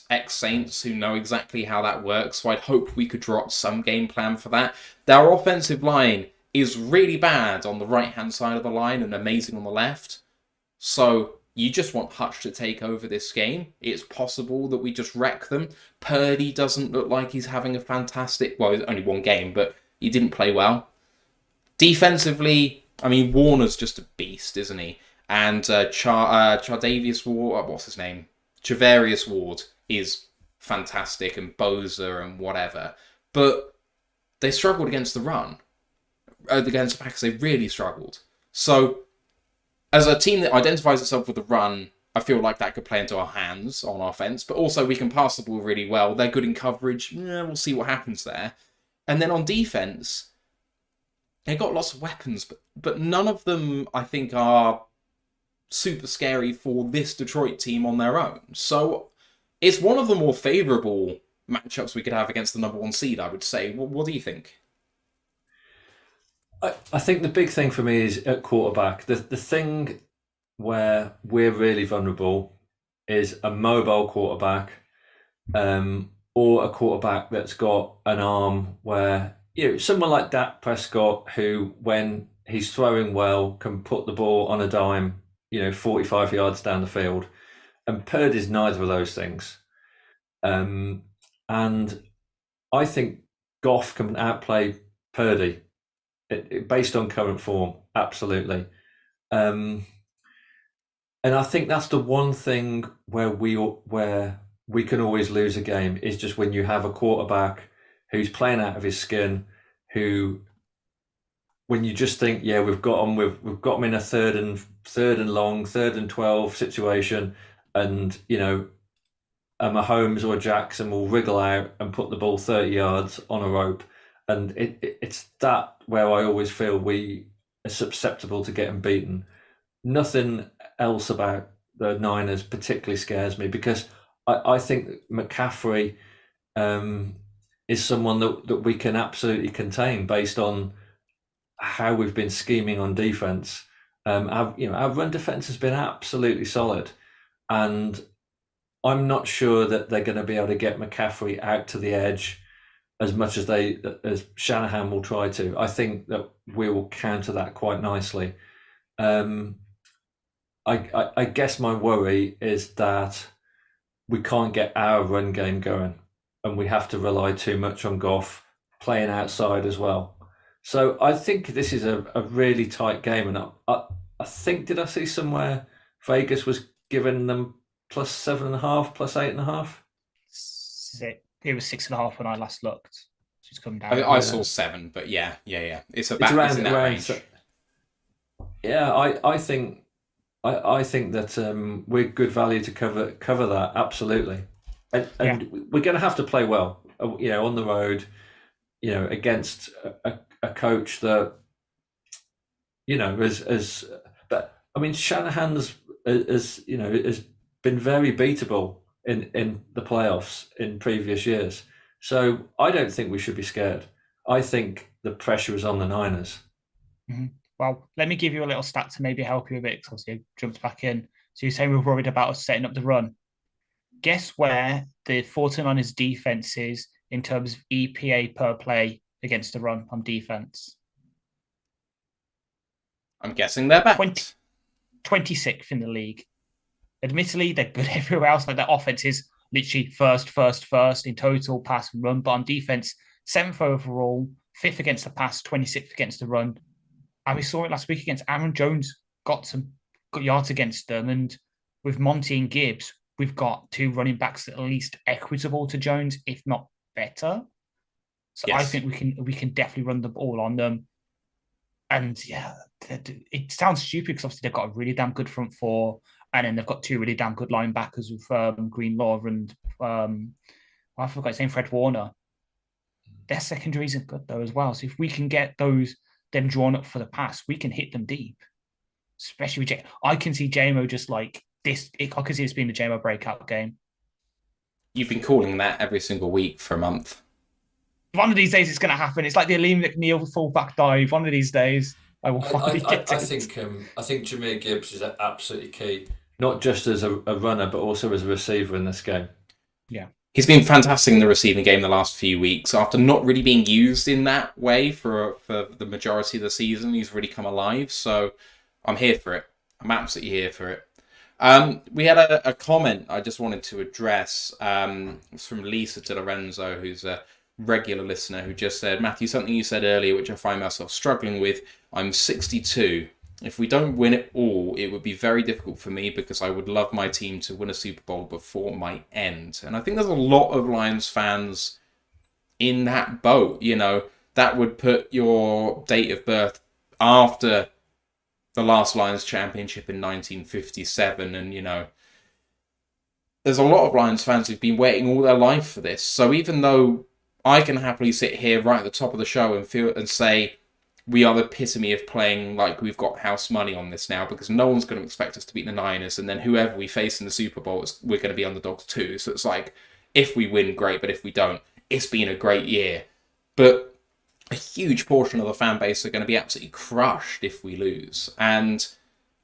ex-Saints who know exactly how that works, so I'd hope we could draw up some game plan for that. Their offensive line is really bad on the right-hand side of the line and amazing on the left, so you just want Hutch to take over this game. It's possible that we just wreck them. Purdy doesn't look like he's having a fantastic... Well, it's only one game, but he didn't play well. Defensively, I mean, Warner's just a beast, isn't he? And Chardavius Ward... what's his name? Javarius Ward is fantastic, and Boza and whatever. But they struggled against the run. Against the Packers, they really struggled. So, as a team that identifies itself with the run, I feel like that could play into our hands on offense. But also, we can pass the ball really well. They're good in coverage. We'll see what happens there. And then on defense, they got lots of weapons, but none of them, I think, are super scary for this Detroit team on their own. So it's one of the more favourable matchups we could have against the number 1 seed, I would say. What do you think? I think the big thing for me is at quarterback. The thing where we're really vulnerable is a mobile quarterback, or a quarterback that's got an arm where, someone like Dak Prescott, who, when he's throwing well, can put the ball on a dime, 45 yards down the field. And Purdy's neither of those things. And I think Goff can outplay Purdy based on current form, absolutely. And I think that's the one thing where we can always lose a game, is just when you have a quarterback who's playing out of his skin, who, when you just think, we've got him in a third and long, 3rd and 12 situation, and a Mahomes or a Jackson will wriggle out and put the ball 30 yards on a rope, and it's that where I always feel we are susceptible to getting beaten. Nothing else about the Niners particularly scares me, because I think McCaffrey is someone that we can absolutely contain based on how we've been scheming on defense. Our run defense has been absolutely solid, and I'm not sure that they're going to be able to get McCaffrey out to the edge as much as Shanahan will try to. I think that we will counter that quite nicely. I guess my worry is that we can't get our run game going, and we have to rely too much on Goff playing outside as well. So I think this is a really tight game, and I think, did I see somewhere Vegas was giving them +7.5, +8.5? It was 6.5 when I last looked. So it's come down. I saw 7, but yeah. It's about in that range. I think that we're good value to cover that, absolutely, and we're going to have to play well, on the road, against a coach that, but I mean, Shanahan's has been very beatable in the playoffs in previous years. So I don't think we should be scared. I think the pressure is on the Niners. Mm-hmm. Well, let me give you a little stat to maybe help you a bit, because obviously I jumped back in. So you're saying we're worried about us setting up the run. Guess where the 49ers defense is in terms of EPA per play against the run on defense? I'm guessing they're back. 26th in the league. Admittedly, they're good everywhere else. Like their offense is literally first in total pass and run, but on defense, 7th overall, 5th against the pass, 26th against the run. And we saw it last week against Aaron Jones, got yards against them. And with Monty and Gibbs, we've got 2 running backs that are at least equitable to Jones, if not better. So yes. I think we can definitely run the ball on them. And yeah, it sounds stupid because obviously they've got a really damn good front 4, and then they've got 2 really damn good linebackers with Greenlaw and I forgot his name, Fred Warner. Their secondary isn't good though as well. So if we can get them drawn up for the pass, we can hit them deep. Especially with I can see JMO just like this. I can see this being the JMO breakout game. You've been calling that every single week for a month. One of these days it's going to happen. It's like the Aleem McNeil fullback dive. One of these days I will finally get it. I think Jahmyr Gibbs is absolutely key. Not just as a runner, but also as a receiver in this game. Yeah. He's been fantastic in the receiving game the last few weeks. After not really being used in that way for the majority of the season, he's really come alive. So I'm here for it. I'm absolutely here for it. We had a comment I just wanted to address. It's from Lisa De Lorenzo, who's a regular listener, who just said, Matthew, something you said earlier, which I find myself struggling with. I'm 62. If we don't win it all, it would be very difficult for me because I would love my team to win a Super Bowl before my end. And I think there's a lot of Lions fans in that boat. You know, that would put your date of birth after the last Lions championship in 1957. And, you know, there's a lot of Lions fans who've been waiting all their life for this. So even though I can happily sit here right at the top of the show and say, we are the epitome of playing like we've got house money on this now, because no one's going to expect us to beat the Niners, and then whoever we face in the Super Bowl, we're going to be underdogs too. So it's like, if we win, great, but if we don't, it's been a great year. But a huge portion of the fan base are going to be absolutely crushed if we lose. And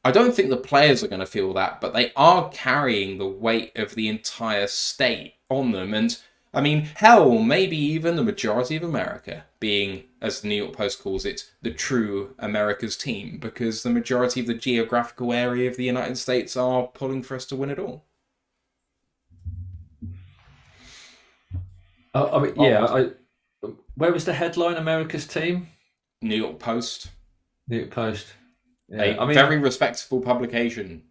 I don't think the players are going to feel that, but they are carrying the weight of the entire state on them. And I mean, hell, maybe even the majority of America being, as the New York Post calls it, the true America's team, because the majority of the geographical area of the United States are pulling for us to win it all. Where was the headline, America's team? New York Post. New York Post. Yeah, very respectable publication.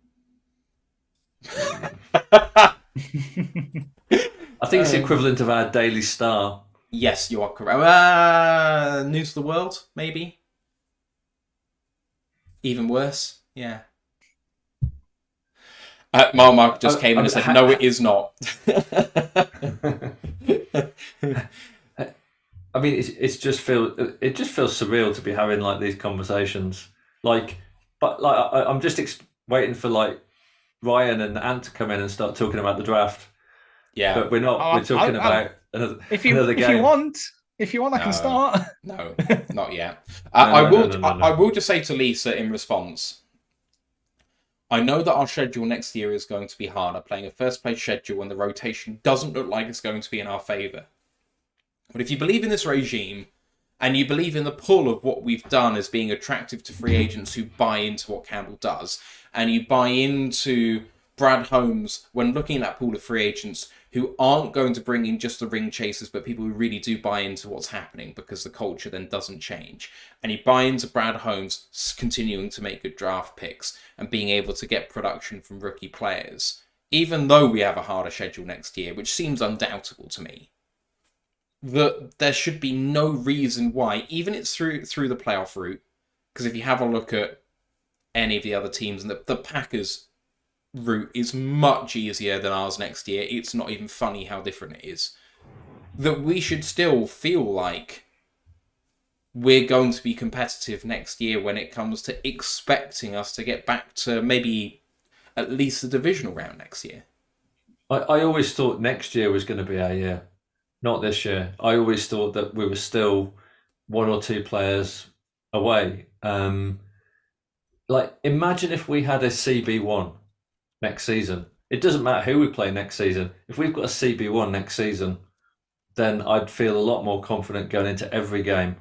I think it's the equivalent of our Daily Star. Yes, you are correct. News of the World, maybe. Even worse, yeah. Mark just came in and said, no, it is not. I mean, it just feels surreal to be having like these conversations. I'm just waiting for like Ryan and Ant to come in and start talking about the draft. Yeah, but we're not. We're talking about another game. If you want, I can start. No, not yet. I will just say to Lisa in response, I know that our schedule next year is going to be harder, playing a first-place schedule, and the rotation doesn't look like it's going to be in our favour. But if you believe in this regime, and you believe in the pull of what we've done as being attractive to free agents who buy into what Campbell does, and you buy into Brad Holmes when looking at that pool of free agents who aren't going to bring in just the ring chasers, but people who really do buy into what's happening because the culture then doesn't change. And you buy into Brad Holmes continuing to make good draft picks and being able to get production from rookie players, even though we have a harder schedule next year, which seems undoubtable to me, that there should be no reason why, even it's through the playoff route, because if you have a look at any of the other teams, and the Packers route is much easier than ours next year. It's not even funny how different it is. That we should still feel like we're going to be competitive next year when it comes to expecting us to get back to maybe at least the divisional round next year. I always thought next year was going to be our year, not this year. I always thought that we were still 1 or 2 players away. Like, imagine if we had a CB1. next season. It doesn't matter who we play next season. If we've got a CB1 next season, then I'd feel a lot more confident going into every game.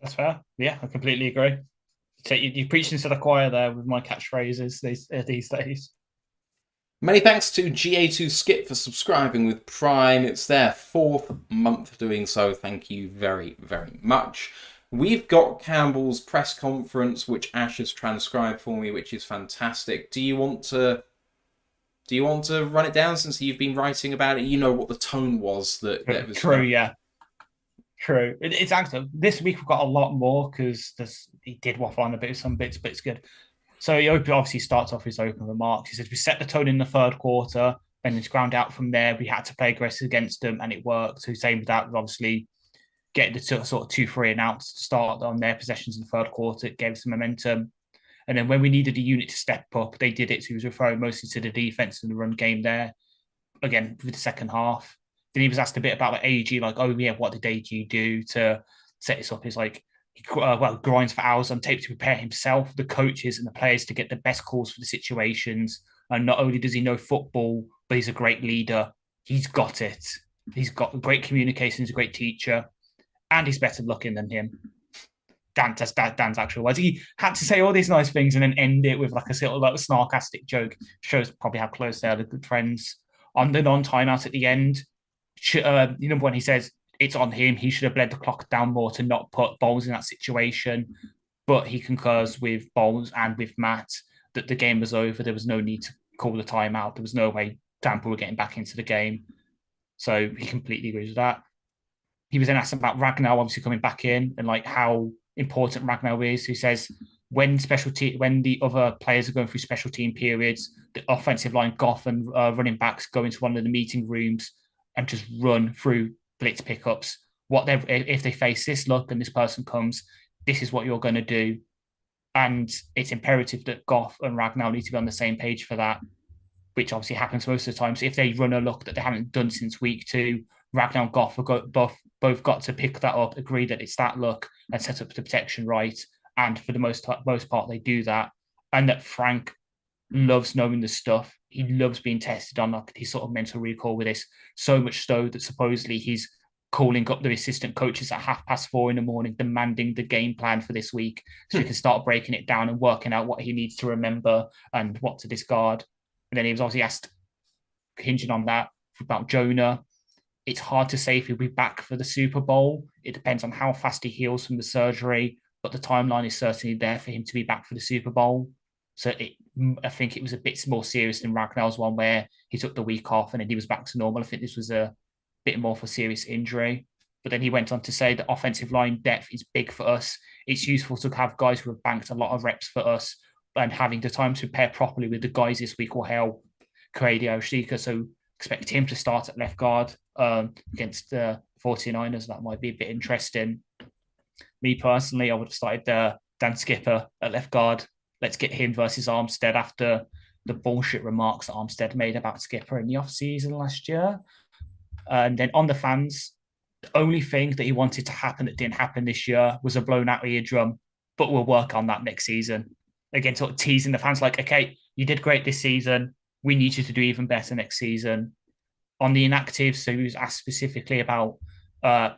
That's fair. Yeah, I completely agree. So you're preaching to the choir there with my catchphrases these days. Many thanks to GA2 Skip for subscribing with Prime. It's their 4th month doing so. Thank you very, very much. We've got Campbell's press conference, which Ash has transcribed for me, which is fantastic. Do you want to run it down since you've been writing about it? You know what the tone was that was true, yeah. True. It's actually this week we've got a lot more because he did waffle on a bit of some bits, but it's good. So he obviously starts off his open remarks. He says, we set the tone in the third quarter, and it's ground out from there. We had to play aggressive against them, and it worked. So same with that, obviously getting the sort of 2-3 and outs to start on their possessions in the third quarter. It gave us some momentum. And then when we needed a unit to step up, they did it. So he was referring mostly to the defense and the run game there, again, for the second half. Then he was asked a bit about AG, like, oh, yeah, what did AG do to set this up? He's like, he grinds for hours on tape to prepare himself, the coaches and the players to get the best calls for the situations. And not only does he know football, but he's a great leader. He's got it. He's got great communication. He's a great teacher. And he's better looking than him. Dan's actual words. He had to say all these nice things and then end it with like a sort of like a snarkastic joke. Shows probably how close they are, the good friends. On the non-timeout at the end, when he says it's on him, he should have bled the clock down more to not put Bowles in that situation. But he concurs with Bowles and with Matt that the game was over. There was no need to call the timeout. There was no way Tampa were getting back into the game. So he completely agrees with that. He was then asked about Ragnar obviously coming back in and like how important Ragnar is. He says when the other players are going through special team periods, the offensive line, Goff and running backs go into one of the meeting rooms and just run through blitz pickups. If they face this look and this person comes, this is what you're going to do. And it's imperative that Goff and Ragnar need to be on the same page for that, which obviously happens most of the time. So if they run a look that they haven't done since week 2, Ragnar and Goff have both got to pick that up, agree that it's that look, and set up the protection right. And for the most part, they do that. And that Frank loves knowing the stuff. He loves being tested on like his sort of mental recall with this. So much so that supposedly he's calling up the assistant coaches at 4:30 in the morning, demanding the game plan for this week, so he can start breaking it down and working out what he needs to remember and what to discard. And then he was obviously asked, hinging on that, about Jonah. It's hard to say if he'll be back for the Super Bowl. It depends on how fast he heals from the surgery, but the timeline is certainly there for him to be back for the Super Bowl. So I think it was a bit more serious than Ragnar's one where he took the week off and then he was back to normal. I think this was a bit more for serious injury. But then he went on to say that offensive line depth is big for us. It's useful to have guys who have banked a lot of reps for us, and having the time to prepare properly with the guys this week will help Courier Shika. So expect him to start at left guard against the 49ers. That might be a bit interesting. Me personally, I would have started Dan Skipper at left guard. Let's get him versus Armstead after the bullshit remarks that Armstead made about Skipper in the offseason last year. And then on the fans, the only thing that he wanted to happen that didn't happen this year was a blown out eardrum, but we'll work on that next season. Again, sort of teasing the fans like, okay, you did great this season. We need you to do even better next season. On the inactives, so he was asked specifically about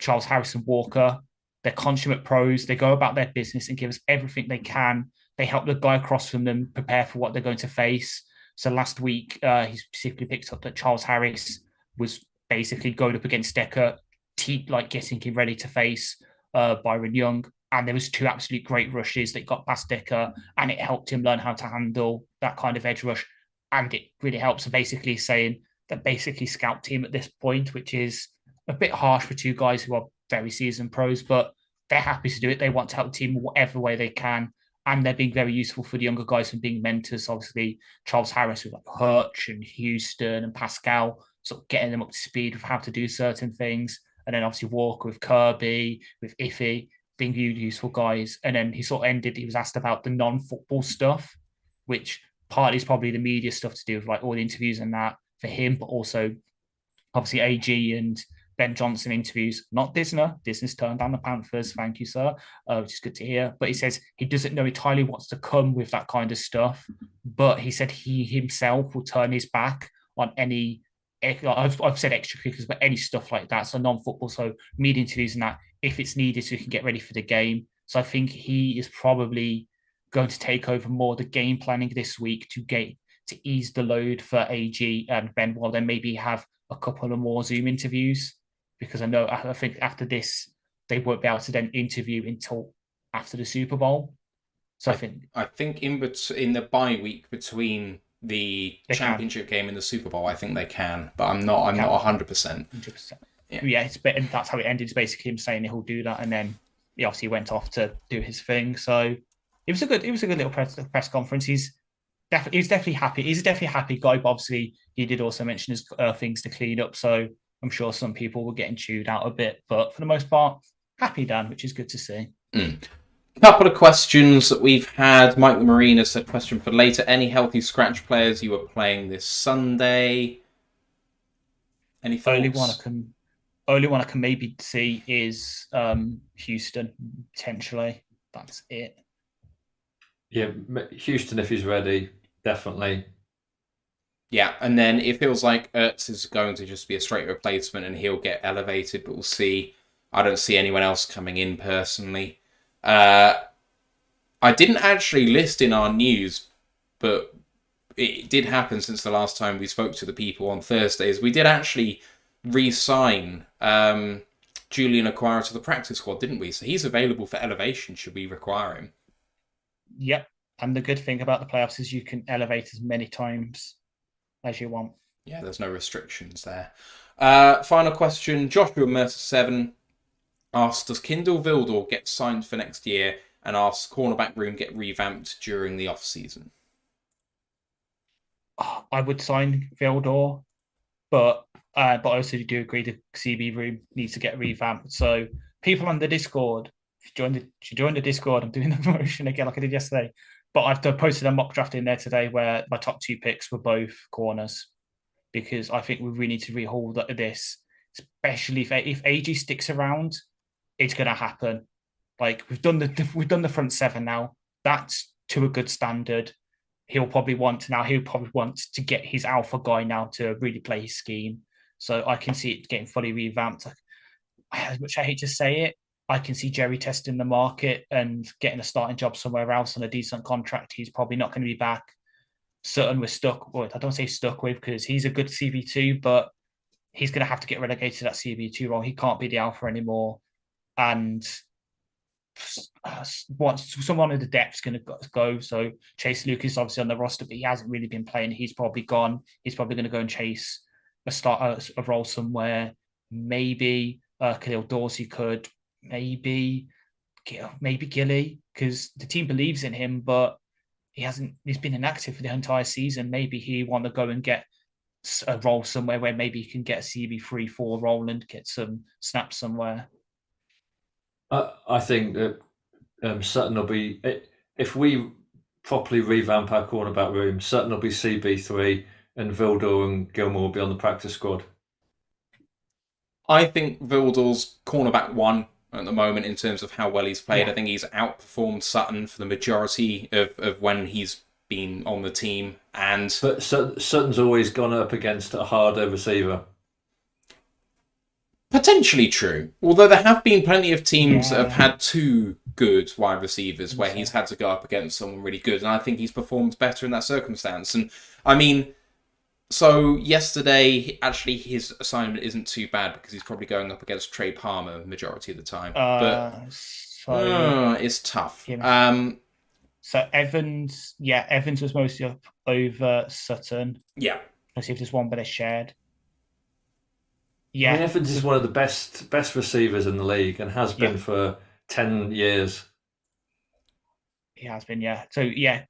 Charles Harris and Walker. They're consummate pros. They go about their business and give us everything they can. They help the guy across from them prepare for what they're going to face. So last week, he specifically picked up that Charles Harris was basically going up against Decker, getting him ready to face Byron Young. And there was 2 absolute great rushes that got past Decker, and it helped him learn how to handle that kind of edge rush. And it really helps. So basically saying that basically scout team at this point, which is a bit harsh for 2 guys who are very seasoned pros, but they're happy to do it. They want to help the team whatever way they can. And they're being very useful for the younger guys and being mentors. Obviously, Charles Harris with like Hutch and Houston and Pascal, sort of getting them up to speed with how to do certain things. And then obviously Walker with Kirby, with Iffy, being useful guys. And then he sort of ended, he was asked about the non-football stuff, which partly is probably the media stuff to do with like all the interviews and that for him, but also obviously AG and Ben Johnson interviews, not Disner. Disner's turned down the Panthers. Thank you, sir. Which is good to hear. But he says he doesn't know entirely what's to come with that kind of stuff. But he said he himself will turn his back on any, I've said extracurriculars, but any stuff like that. So non-football, so media interviews and that, if it's needed so he can get ready for the game. So I think he is probably going to take over more the game planning this week to ease the load for AG and Ben, while then maybe have a couple of more Zoom interviews, because I think after this they won't be able to then interview until after the Super Bowl. So I think in the bye week between the championship game and the Super Bowl, I think they can, but I'm not 100%. 100%. Yeah, and that's how it ended. It's basically him saying he'll do that, and then he obviously went off to do his thing. So it was a good little press conference. He's definitely happy. He's a definitely happy guy, but obviously he did also mention his things to clean up. So I'm sure some people were getting chewed out a bit, but for the most part, happy Dan, which is good to see. Couple of questions that we've had. Mike the Marina said, question for later. Any healthy scratch players you are playing this Sunday? Any thoughts? Only one I can maybe see is Houston, potentially. That's it. Yeah, Houston, if he's ready, definitely. Yeah, and then it feels like Ertz is going to just be a straight replacement and he'll get elevated, but we'll see. I don't see anyone else coming in personally. I didn't actually list in our news, but it did happen since the last time we spoke to the people on Thursdays. We did actually re-sign Julian Acquire to the practice squad, didn't we? So he's available for elevation should we require him. Yep. And the good thing about the playoffs is you can elevate as many times as you want. Yeah, there's no restrictions there. Final question. Joshua Mercer 7 asks, does Kindle Vildor get signed for next year, and asks, cornerback room get revamped during the off-season? I would sign Vildor, but I also do agree the CB room needs to get revamped. So people on the Discord, if you join the Discord, I'm doing the promotion again like I did yesterday, but I've posted a mock draft in there today where my top 2 picks were both corners, because I think we really need to rehaul this, especially if AG sticks around. It's going to happen. Like we've done the front 7 now. That's to a good standard. He'll probably want to get his alpha guy now to really play his scheme. So I can see it getting fully revamped. As much I hate to say it, I can see Jerry testing the market and getting a starting job somewhere else on a decent contract. He's probably not going to be back. Sutton we're stuck with. I don't say stuck with because he's a good CB2, but he's going to have to get relegated to that CB2 role. He can't be the alpha anymore. And someone in the depth's going to go. So Chase Lucas is obviously on the roster, but he hasn't really been playing. He's probably gone. He's probably going to go and chase a role somewhere. Maybe Khalil Dorsey could. Maybe Gilly, because the team believes in him, but he's been inactive for the entire season. Maybe he want to go and get a role somewhere where maybe he can get a CB3-4 role and get some snaps somewhere. I think that Sutton will be, if we properly revamp our cornerback room, Sutton will be CB3 and Vildor and Gilmore will be on the practice squad. I think Vildor's cornerback 1 at the moment in terms of how well he's played. Yeah. I think he's outperformed Sutton for the majority of when he's been on the team. But Sutton's always gone up against a harder receiver. Potentially true. Although there have been plenty of teams that have had 2 good wide receivers where he's had to go up against someone really good. And I think he's performed better in that circumstance. And I mean, so yesterday, actually, his assignment isn't too bad because he's probably going up against Trey Palmer the majority of the time. It's tough. So Evans was mostly up over Sutton. Yeah. Let's see if there's one better shared. Yeah, I mean, Evans is one of the best receivers in the league and has been for 10 years. He has been, yeah. So,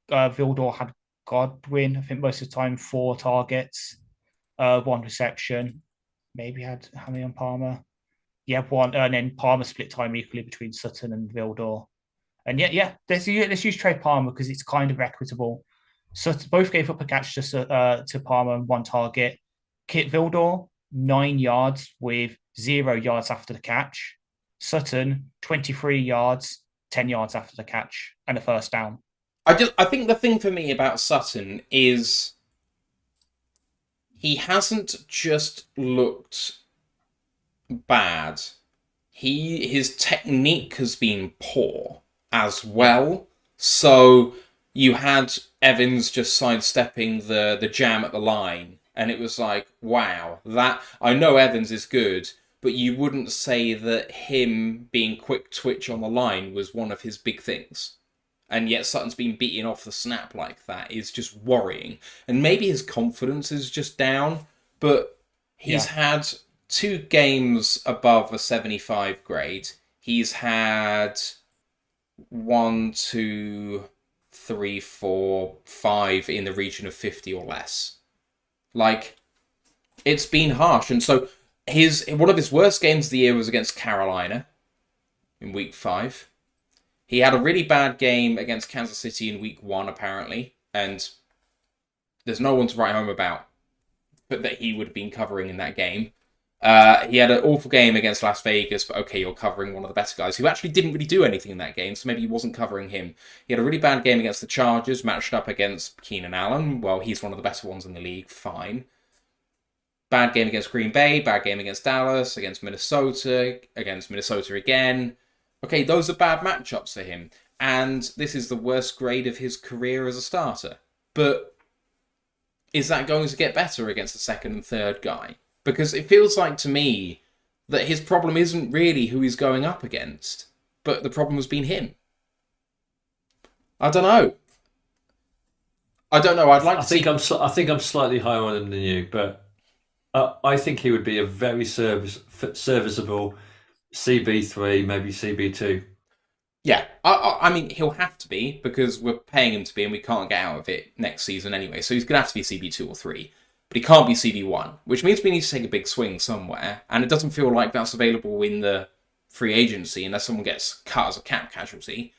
Vildor had Godwin, I think most of the time, 4 targets, 1 reception. Maybe had how many on Palmer? Yeah, 1. And then Palmer split time equally between Sutton and Vildor. And let's use Trey Palmer because it's kind of equitable. Sutton both gave up a catch to Palmer and 1 target. Kit Vildor, 9 yards with 0 yards after the catch. Sutton, 23 yards, 10 yards after the catch, and a first down. I think the thing for me about Sutton is he hasn't just looked bad. His technique has been poor as well. So you had Evans just sidestepping the jam at the line, and it was like, wow, that I know Evans is good, but you wouldn't say that him being quick twitch on the line was one of his big things. And yet Sutton's been beaten off the snap like that is just worrying. And maybe his confidence is just down, but he's had 2 games above a 75 grade. He's had 1, 2, 3, 4, 5 in the region of 50 or less. Like, it's been harsh. And so one of his worst games of the year was against Carolina in week 5. He had a really bad game against Kansas City in week 1, apparently. And there's no one to write home about, but that he would have been covering in that game. He had an awful game against Las Vegas, but okay, you're covering one of the better guys who actually didn't really do anything in that game, so maybe he wasn't covering him. He had a really bad game against the Chargers, matched up against Keenan Allen. Well, he's one of the better ones in the league, fine. Bad game against Green Bay, bad game against Dallas, against Minnesota again. Okay, those are bad matchups for him, and this is the worst grade of his career as a starter. But is that going to get better against the second and third guy? Because it feels like to me that his problem isn't really who he's going up against, but the problem has been him. I don't know. I'd like to see. I think I'm slightly higher on him than you, but I think he would be a very serviceable CB3, maybe CB2. Yeah, I mean, he'll have to be because we're paying him to be and we can't get out of it next season anyway. So he's going to have to be CB2 or 3. But he can't be CB1, which means we need to take a big swing somewhere. And it doesn't feel like that's available in the free agency unless someone gets cut as a cap casualty.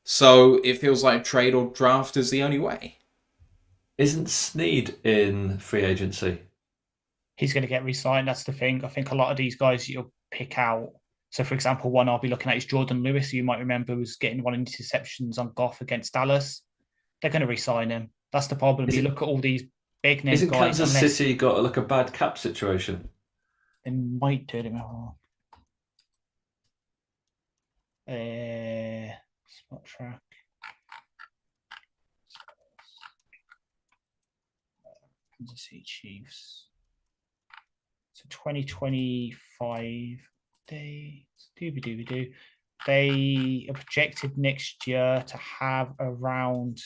So it feels like trade or draft is the only way. Isn't Snead in free agency? He's going to get re-signed, that's the thing. I think a lot of these guys you'll pick out. So, for example, one I'll be looking at is Jordan Lewis, who you might remember was getting 1 interceptions on Goff against Dallas. They're going to re-sign him. That's the problem. You look at all these big name Isn't guys. Kansas City got a bad cap situation? They might do it. Spot track. Kansas City Chiefs. So 2025 days. Dooby. They are projected next year to have around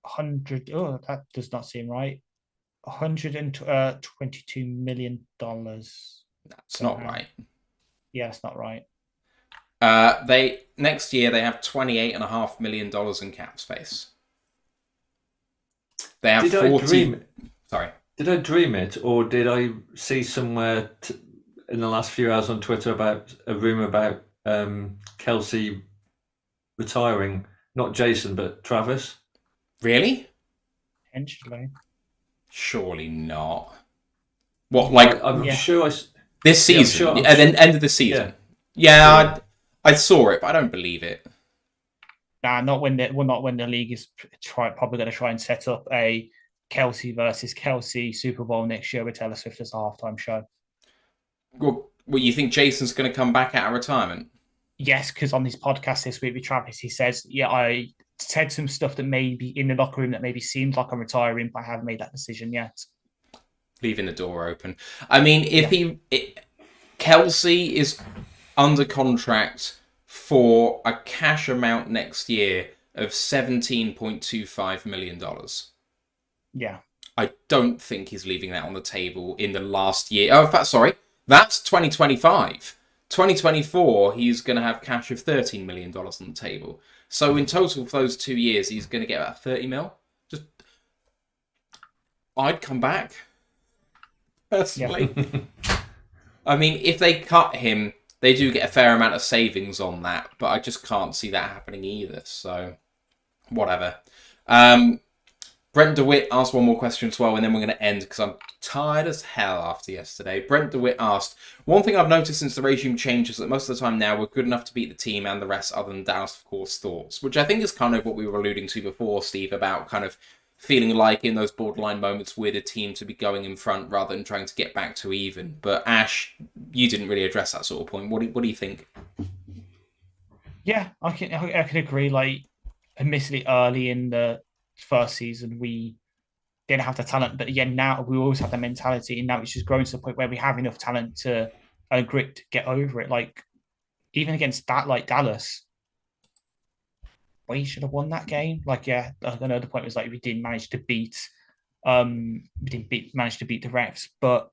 100. Oh, that does not seem right. $122 million. That's not right. Yeah, it's not right. Next year they have $28.5 million in cap space. They have 40. Sorry. Did I dream it, or did I see somewhere in the last few hours on Twitter about a rumor about Kelsey retiring? Not Jason, but Travis. Really? Potentially. Surely not. What, like... I'm sure this season? At the end of the season? Yeah, I saw it, but I don't believe it. Nah, not when the league is probably going to try and set up a Kelsey versus Kelsey Super Bowl next year with Taylor Swift as a halftime show. Well, you think Jason's going to come back out of retirement? Yes, because on his podcast this week with Travis, he says, I said some stuff that maybe in the locker room that maybe seems like I'm retiring, but I haven't made that decision yet. Leaving the door open. I mean, Kelsey is under contract for a cash amount next year of $17.25 million. Yeah. I don't think he's leaving that on the table in the last year. Oh, in fact, sorry. That's 2025. 2024, he's going to have cash of $13 million on the table. So in total for those 2 years, he's going to get about 30 mil. I'd come back. Personally. Yeah. I mean, if they cut him, they do get a fair amount of savings on that, but I just can't see that happening either. So, whatever. Brent DeWitt asked one more question as well, and then we're going to end because I'm tired as hell after yesterday. Brent DeWitt asked, one thing I've noticed since the regime change is that most of the time now we're good enough to beat the team and the rest other than Dallas, of course, thoughts. Which I think is kind of what we were alluding to before, Steve, about kind of feeling like in those borderline moments we're the team to be going in front rather than trying to get back to even. But Ash, you didn't really address that sort of point. What do you think? Yeah, I can agree. Like, admittedly, early in the first season, we didn't have the talent, but again, now we always have the mentality, and now it's just growing to the point where we have enough talent to grit to get over it. Like, even against Dallas, we should have won that game. Like, yeah, I know the point was like we didn't manage to beat manage to beat the refs, but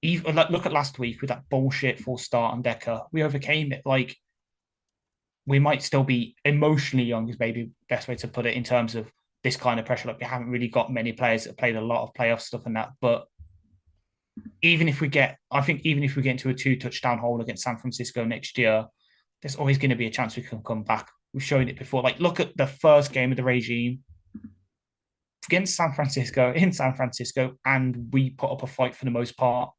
even like, look at last week with that bullshit full start on Decker, we overcame it. Like, we might still be emotionally young, is maybe the best way to put it, in terms of this kind of pressure. Like, we haven't really got many players that played a lot of playoff stuff and that. But even if we get into a 2-touchdown hole against San Francisco next year, there's always going to be a chance we can come back. We've shown it before. Like, look at the first game of the regime against San Francisco, and we put up a fight for the most part.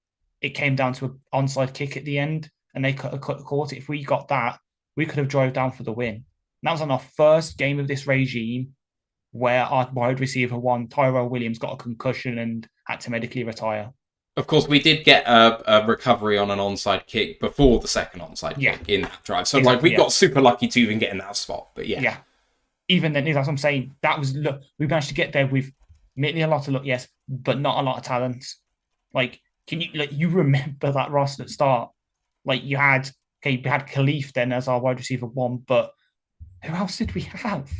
It came down to an onside kick at the end, and they caught it. If we got that, we could have drove down for the win. And that was on our first game of this regime, where our wide receiver one, Tyrell Williams, got a concussion and had to medically retire. Of course, we did get a recovery on an onside kick before the second onside kick in that drive. So, exactly, we got super lucky to even get in that spot. But yeah. Even then, that's what I'm saying. That was, look, we managed to get there with mainly a lot of luck, yes, but not a lot of talent. Like, you remember that roster at start? Like, we had Khalif then as our wide receiver one, but who else did we have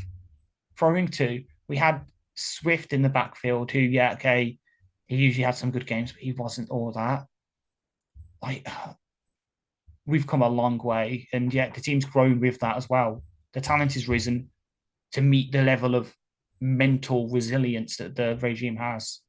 throwing to? We had Swift in the backfield, who, he usually had some good games, but he wasn't all that. Like, we've come a long way, and yet the team's grown with that as well. The talent has risen to meet the level of mental resilience that the regime has.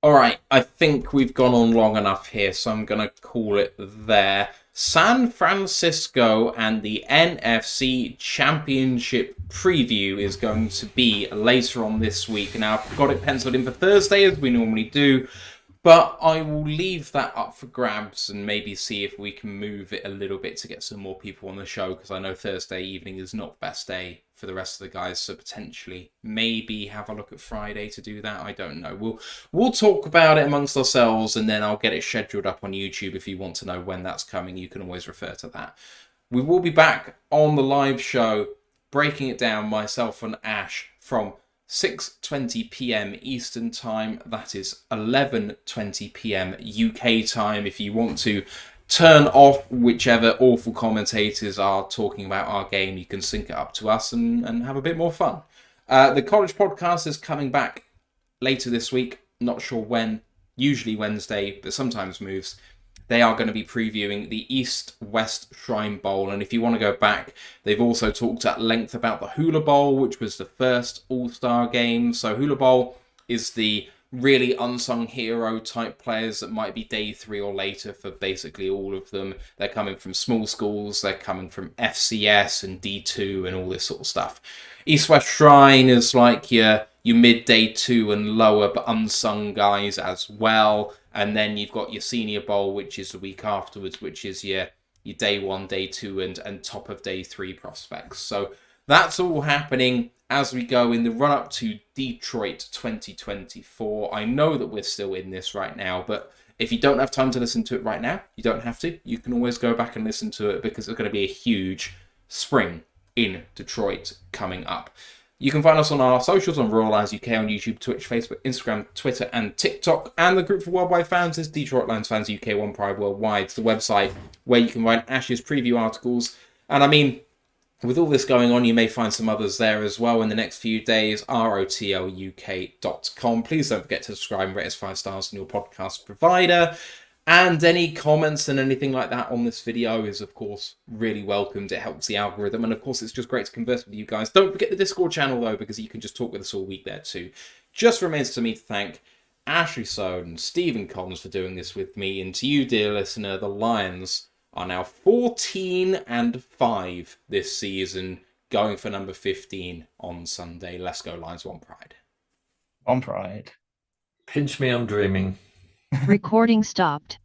All right, I think we've gone on long enough here, so I'm going to call it there. San Francisco and the NFC Championship preview is going to be later on this week. Now, I've got it penciled in for Thursday, as we normally do, but I will leave that up for grabs and maybe see if we can move it a little bit to get some more people on the show, because I know Thursday evening is not the best day for the rest of the guys, so potentially maybe have a look at Friday to do that. I don't know. We'll talk about it amongst ourselves, and then I'll get it scheduled up on YouTube. If you want to know when that's coming, you can always refer to that. We will be back on the live show, breaking it down, myself and Ash, from 6:20 p.m. Eastern Time. That is 11:20 p.m. UK time. If you want to turn off whichever awful commentators are talking about our game, you can sync it up to us and have a bit more fun. The college podcast is coming back later this week. Not sure when. Usually Wednesday, but sometimes moves. They are going to be previewing the East-West Shrine Bowl. And if you want to go back, they've also talked at length about the Hula Bowl, which was the first All-Star game. So Hula Bowl is the really unsung hero type players that might be day 3 or later for basically all of them. They're coming from small schools. They're coming from FCS and D2 and all this sort of stuff. East-West Shrine is like your mid-day 2 and lower but unsung guys as well. And then you've got your Senior Bowl, which is the week afterwards, which is your day 1, day 2, and top of day 3 prospects. So that's all happening as we go in the run-up to Detroit 2024. I know that we're still in this right now, but if you don't have time to listen to it right now, you don't have to. You can always go back and listen to it, because it's going to be a huge spring in Detroit coming up. You can find us on our socials on Royal Lions UK on YouTube, Twitch, Facebook, Instagram, Twitter, and TikTok. And the group for worldwide fans is Detroit Lions Fans UK, One Pride Worldwide. It's the website where you can find Ash's preview articles. And I mean, with all this going on, you may find some others there as well in the next few days. rotluk.com. Please don't forget to subscribe and rate us 5 stars on your podcast provider. And any comments and anything like that on this video is, of course, really welcomed. It helps the algorithm. And, of course, it's just great to converse with you guys. Don't forget the Discord channel, though, because you can just talk with us all week there, too. Just remains to me to thank Ashley Soden and Stephen Collins for doing this with me. And to you, dear listener, the Lions are now 14-5 this season, going for number 15 on Sunday. Let's go, Lions. One Pride. One Pride. Pinch me, I'm dreaming. Recording stopped.